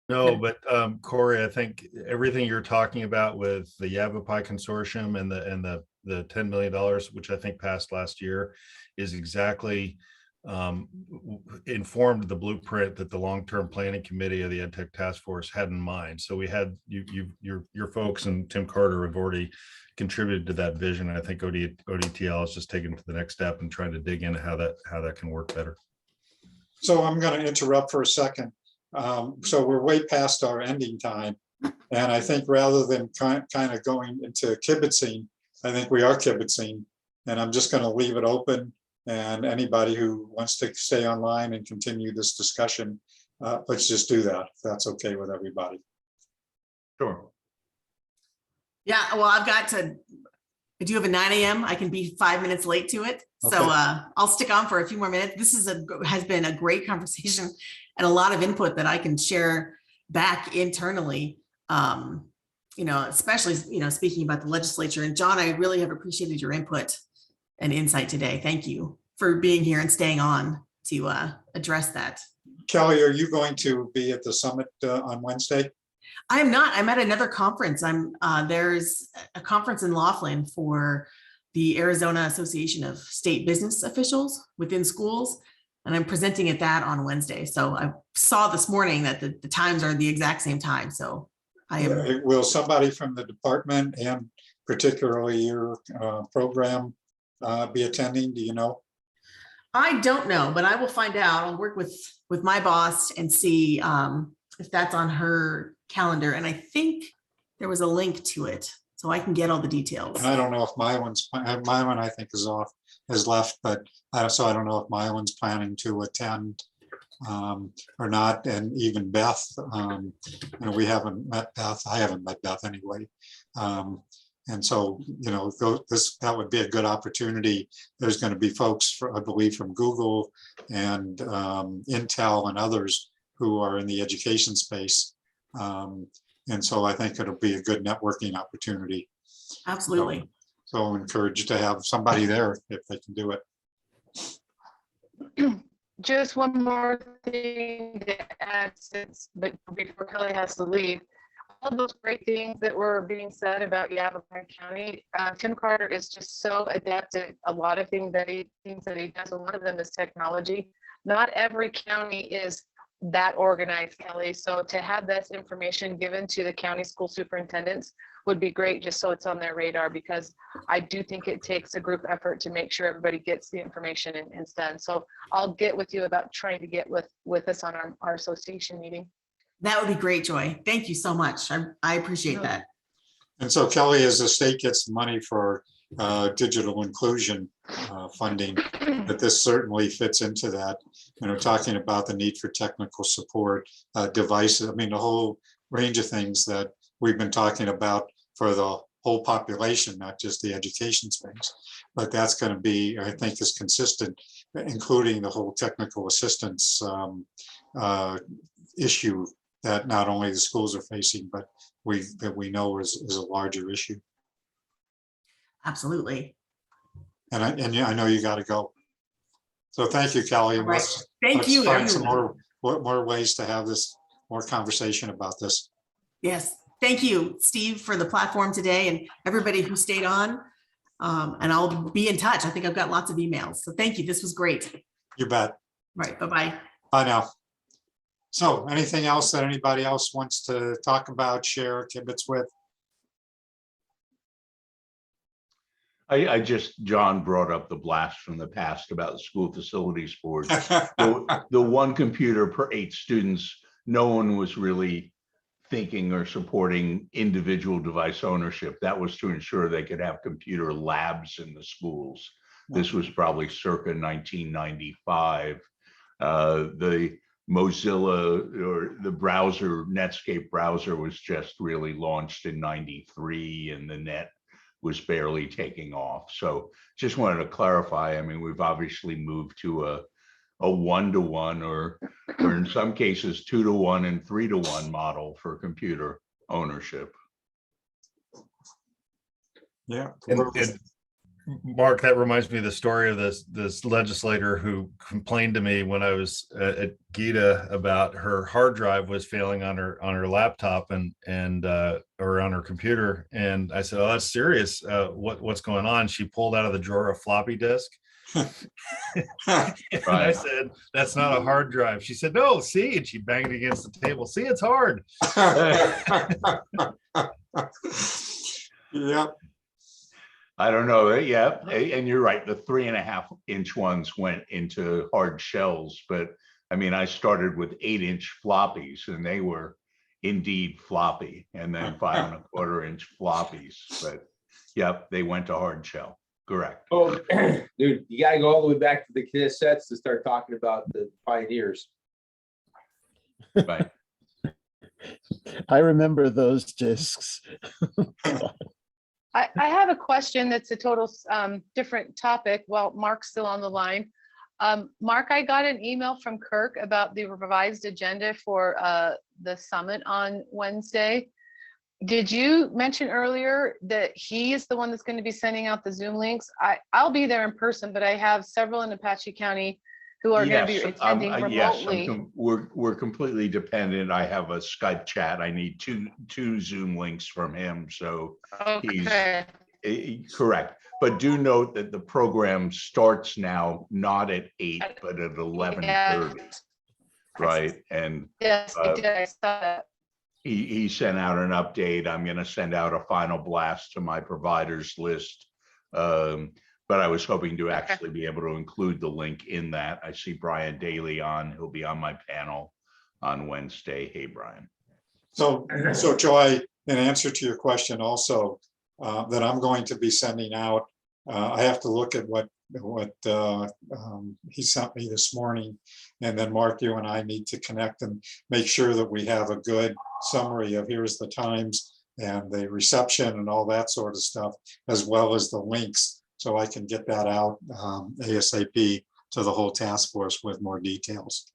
No, but Corey, I think everything you're talking about with the Yavapai Consortium and the $10 million, which I think passed last year, is exactly informed the blueprint that the long-term planning committee of the EdTech Task Force had in mind. So we had your folks and Tim Carter have already contributed to that vision. I think ODTL is just taking it to the next step and trying to dig into how that can work better. So I'm going to interrupt for a second. So we're way past our ending time. And I think rather than kind of going into kibitzing, I think we are kibitzing. And I'm just going to leave it open. And anybody who wants to stay online and continue this discussion, let's just do that. If that's okay with everybody. Sure. Yeah, well, I do have a 9 a.m. I can be 5 minutes late to it. So Okay. I'll stick on for a few more minutes. This has been a great conversation and a lot of input that I can share back internally. Especially, speaking about the legislature. And John, I really have appreciated your input and insight today. Thank you for being here and staying on to address that. Kelly, are you going to be at the summit on Wednesday? I am not. I'm at another conference. There's a conference in Laughlin for the Arizona Association of State Business Officials within schools, and I'm presenting at that on Wednesday. So I saw this morning that the times are the exact same time. So I am. Will somebody from the department and particularly your program be attending? Do you know? I don't know, but I will find out. I'll work with my boss and see if that's on her calendar. And I think there was a link to it, so I can get all the details. And I don't know if my one I think has left, but so I don't know if Mylan's planning to attend or not. And even Beth, we haven't met Beth. I haven't met Beth anyway. And so, that would be a good opportunity. There's going to be folks, I believe, from Google and Intel and others who are in the education space. And so I think it'll be a good networking opportunity. Absolutely. So I'm encouraged to have somebody there if they can do it. Just one more thing to add, but before Kelly has to leave. All those great things that were being said about Yavapai County, Tim Carter is just so adept at a lot of things that he does. A lot of them is technology. Not every county is that organized, Kelly. So to have this information given to the county school superintendents would be great, just so it's on their radar, because I do think it takes a group effort to make sure everybody gets the information and done. So I'll get with you about trying to get with us on our association meeting. That would be great, Joy. Thank you so much. I appreciate that. And so Kelly, as the state gets money for digital inclusion funding, that this certainly fits into that. Talking about the need for technical support, devices, the whole range of things that we've been talking about for the whole population, not just the education space. But that's going to be, I think, is consistent, including the whole technical assistance issue that not only the schools are facing, but that we know is a larger issue. Absolutely. And I know you got to go. So thank you, Kelly. Right. Thank you, Find some everyone. more ways to have more conversation about this. Yes. Thank you, Steve, for the platform today, and everybody who stayed on. And I'll be in touch. I think I've got lots of emails. So thank you. This was great. You bet. Right. Bye-bye. Bye now. So anything else that anybody else wants to talk about, share, kibitz with? John brought up the blast from the past about the school facilities board. The one computer per 8 students, no one was really thinking or supporting individual device ownership. That was to ensure they could have computer labs in the schools. This was probably circa 1995. The Mozilla or the browser, Netscape browser, was just really launched in 93, and the net was barely taking off. So just wanted to clarify, we've obviously moved to a a 1-to-1 or in some cases 2-to-1 and 3-to-1 model for computer ownership. Yeah. And Mark, that reminds me of the story of this legislator who complained to me when I was at Gita about her hard drive was failing on her laptop and or on her computer. And I said, "Oh, that's serious. What's going on?" She pulled out of the drawer a floppy disk. And I said, "That's not a hard drive." She said, "No, see," and she banged it against the table. "See, it's hard." Yep. I don't know. Yeah, and you're right. The 3.5-inch ones went into hard shells, but I mean, I started with 8-inch floppies, and they were indeed floppy, and then 5.25-inch floppies. But yep, they went to hard shell. Correct. Oh, dude, you gotta go all the way back to the cassettes to start talking about the pioneers. Right. I remember those discs. I have a question that's a total different topic. Well, Mark's still on the line. Mark, I got an email from Kirk about the revised agenda for the summit on Wednesday. Did you mention earlier that he is the one that's going to be sending out the Zoom links? I'll be there in person, but I have several in Apache County who are going to be attending remotely. Yes, we're completely dependent. I have a Skype chat. I need two Zoom links from him, so okay. He's correct. But do note that the program starts now not at 8, but at 11:30. Yeah. Right, and yes, I did. I saw that. He sent out an update. I'm going to send out a final blast to my providers list. But I was hoping to actually be able to include the link in that. I see Brian Daly on. He'll be on my panel on Wednesday. Hey, Brian. So Joy, in answer to your question also, that I'm going to be sending out, I have to look at what he sent me this morning. And then Mark, you and I need to connect and make sure that we have a good summary of here's the times and the reception and all that sort of stuff, as well as the links. So I can get that out ASAP to the whole task force with more details.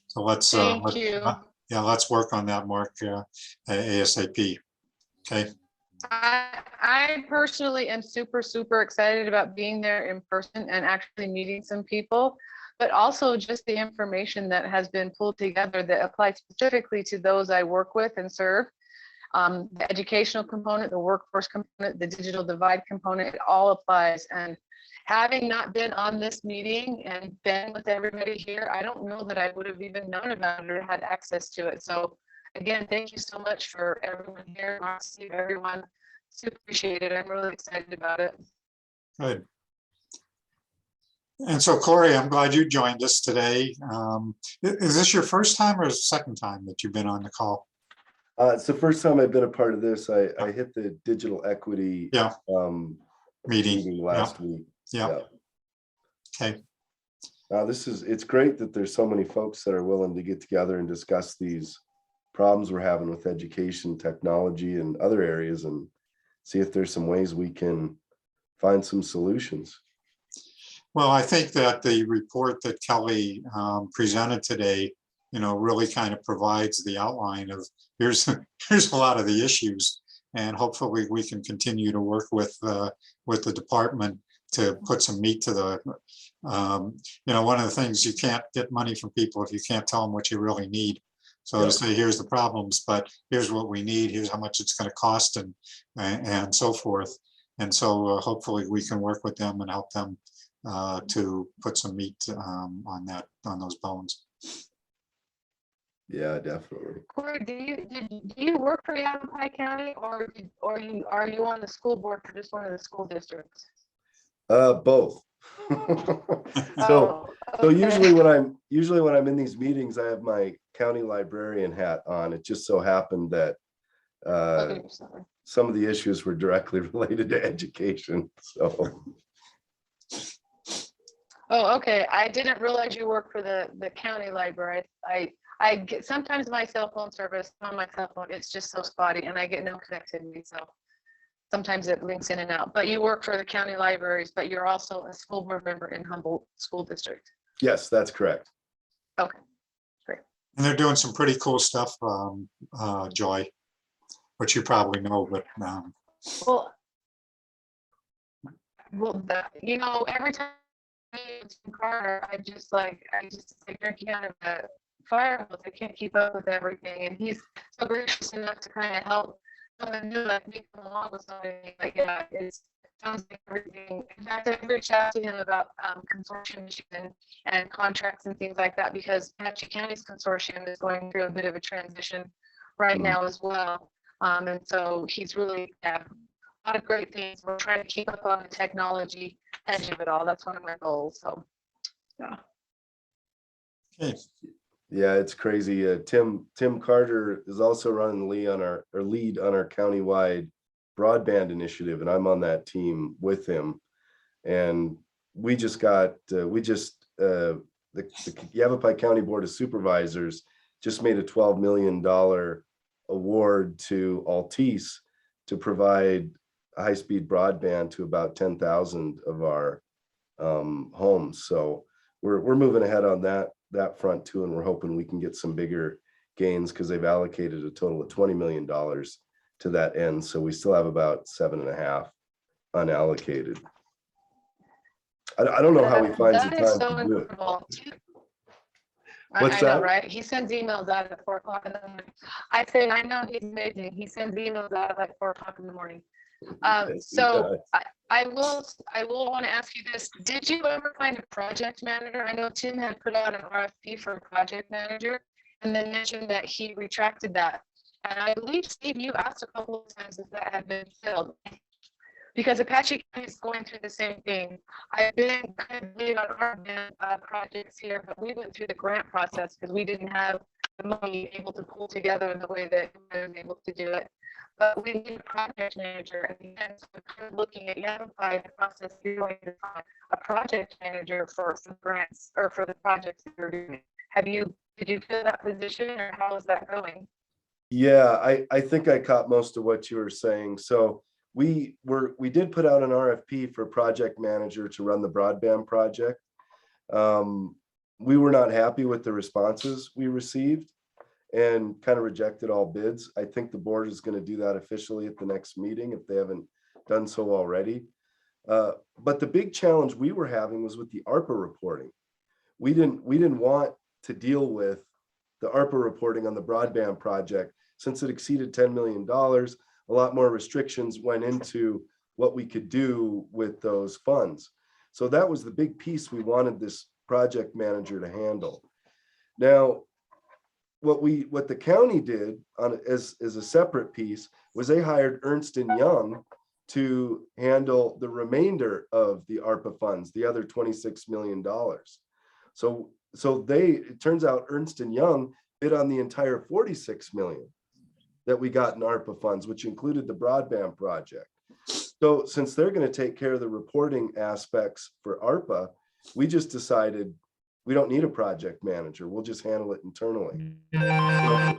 So let's work on that, Mark, ASAP. Okay. I personally am super excited about being there in person and actually meeting some people, but also just the information that has been pulled together that applies specifically to those I work with and serve. The educational component, the workforce component, the digital divide component, it all applies. And having not been on this meeting and been with everybody here, I don't know that I would have even known about it or had access to it. So again, thank you so much for everyone here. Marcy, everyone, super appreciate it. I'm really excited about it. Good. And so Corey, I'm glad you joined us today. Is this your first time or the second time that you've been on the call? It's the first time I've been a part of this. I hit the digital equity meeting last week. Yeah. Okay. It's great that there's so many folks that are willing to get together and discuss these problems we're having with education, technology, and other areas, and see if there's some ways we can find some solutions. Well, I think that the report that Kelly presented today, really kind of provides the outline of here's a lot of the issues, and hopefully we can continue to work with the department to put some meat to the. One of the things, you can't get money from people if you can't tell them what you really need. So to say, here's the problems, but here's what we need. Here's how much it's going to cost, and so forth. And so hopefully we can work with them and help them to put some meat on those bones. Yeah, definitely. Corey, do you work for Yavapai County, or are you on the school board for just one of the school districts? Both. So usually when I'm in these meetings, I have my county librarian hat on. It just so happened that some of the issues were directly related to education. So. Oh, okay. I didn't realize you work for the county library. I get, sometimes my cell phone service on my cell phone, it's just so spotty and I get no connectivity. So sometimes it links in and out, but you work for the county libraries, but you're also a school board member in Humboldt School District. Yes, that's correct. Okay, great. And they're doing some pretty cool stuff, Joy, which you probably know, but Well, you know, every time I meet Tim Carter, I just like drinking out of a fire hose. I can't keep up with everything, and he's so gracious enough to kind of help someone new like me come along with something. Like, yeah, it sounds like everything. In fact, I reached out to him about consortium issues and contracts and things like that, because Apache County's consortium is going through a bit of a transition right now as well. And so he's really a lot of great things. We're trying to keep up on the technology edge of it all. That's one of my goals. So, yeah. okay. Yeah, it's crazy. Tim Carter is also running the lead on our countywide broadband initiative, and I'm on that team with him. And we just got the Yavapai County Board of Supervisors just made a $12 million award to Altice to provide high-speed broadband to about 10,000 of our homes. So we're moving ahead on that front too, and we're hoping we can get some bigger gains because they've allocated a total of $20 million to that end. So we still have about 7.5 unallocated. I don't know how he finds the That is time so to do it. incredible. What's I know, that? right? He sends emails out at 4 o'clock in the morning. I say, I know he's amazing. He sends emails out at like 4 o'clock in the morning. So I will want to ask you this. Did you ever find a project manager? I know Tim had put out an RFP for a project manager and then mentioned that he retracted that. And I believe, Steve, you asked a couple of times if that had been filled. Because Apache County is going through the same thing. I've been kind of lead on our projects here, but we went through the grant process because we didn't have the money able to pull together in the way that we were able to do it. But we need a project manager, and again, so we're kind of looking at Yavapai, the process you're going to find a project manager for some grants or for the projects that you're doing. Did you fill that position, or how is that going? Yeah, I think I caught most of what you were saying. So we did put out an RFP for project manager to run the broadband project. We were not happy with the responses we received and kind of rejected all bids. I think the board is going to do that officially at the next meeting if they haven't done so already. But the big challenge we were having was with the ARPA reporting. We didn't want to deal with the ARPA reporting on the broadband project since it exceeded $10 million. A lot more restrictions went into what we could do with those funds. So that was the big piece we wanted this project manager to handle. Now, what the county did as a separate piece was they hired Ernst & Young to handle the remainder of the ARPA funds, the other $26 million. So it turns out Ernst & Young bid on the entire 46 million that we got in ARPA funds, which included the broadband project. So since they're going to take care of the reporting aspects for ARPA, we just decided we don't need a project manager. We'll just handle it internally. So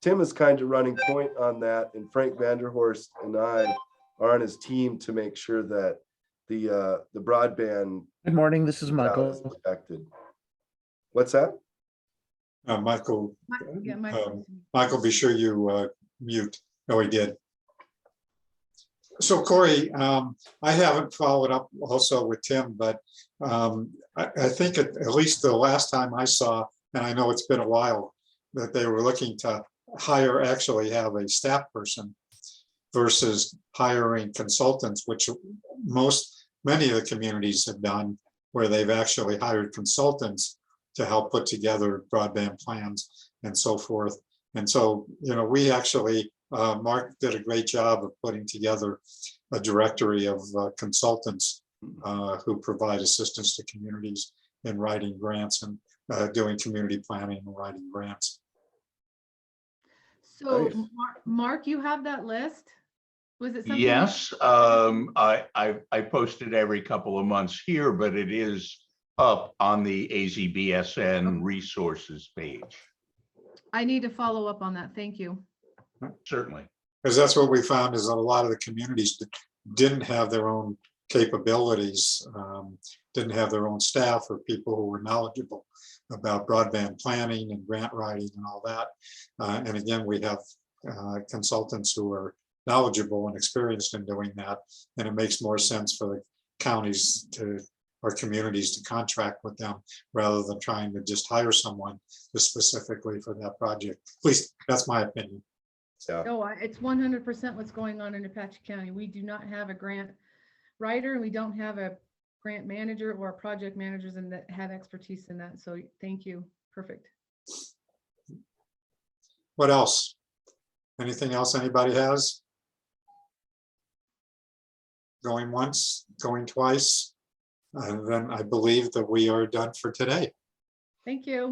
Tim is kind of running point on that, and Frank Vanderhorst and I are on his team to make sure that the broadband. Good morning, this is is Michael. protected. What's that? Michael, Yeah, Michael, be sure you mute. Oh, he did. So Corey, I haven't followed up also with Tim, but I think at least the last time I saw, and I know it's been a while, that they were looking to actually have a staff person versus hiring consultants, which many of the communities have done, where they've actually hired consultants to help put together broadband plans and so forth. And so, we actually, Mark did a great job of putting together a directory of consultants who provide assistance to communities in writing grants and doing community planning and writing grants. So Nice. Mark, you have that list? Was it something? Yes, I post it every couple of months here, but it is up on the AZBSN resources page. I need to follow up on that. Thank you. Certainly. Because that's what we found is that a lot of the communities didn't have their own capabilities, didn't have their own staff or people who were knowledgeable about broadband planning and grant writing and all that. And again, we have consultants who are knowledgeable and experienced in doing that. And it makes more sense for the counties or communities to contract with them rather than trying to just hire someone specifically for that project. At least that's my opinion. No, it's 100% what's going on in Apache County. We do not have a grant writer, and we don't have a grant manager or project managers and that have expertise in that. So thank you. Perfect. What else? Anything else anybody has? Going once, going twice, and then I believe that we are done for today. Thank you.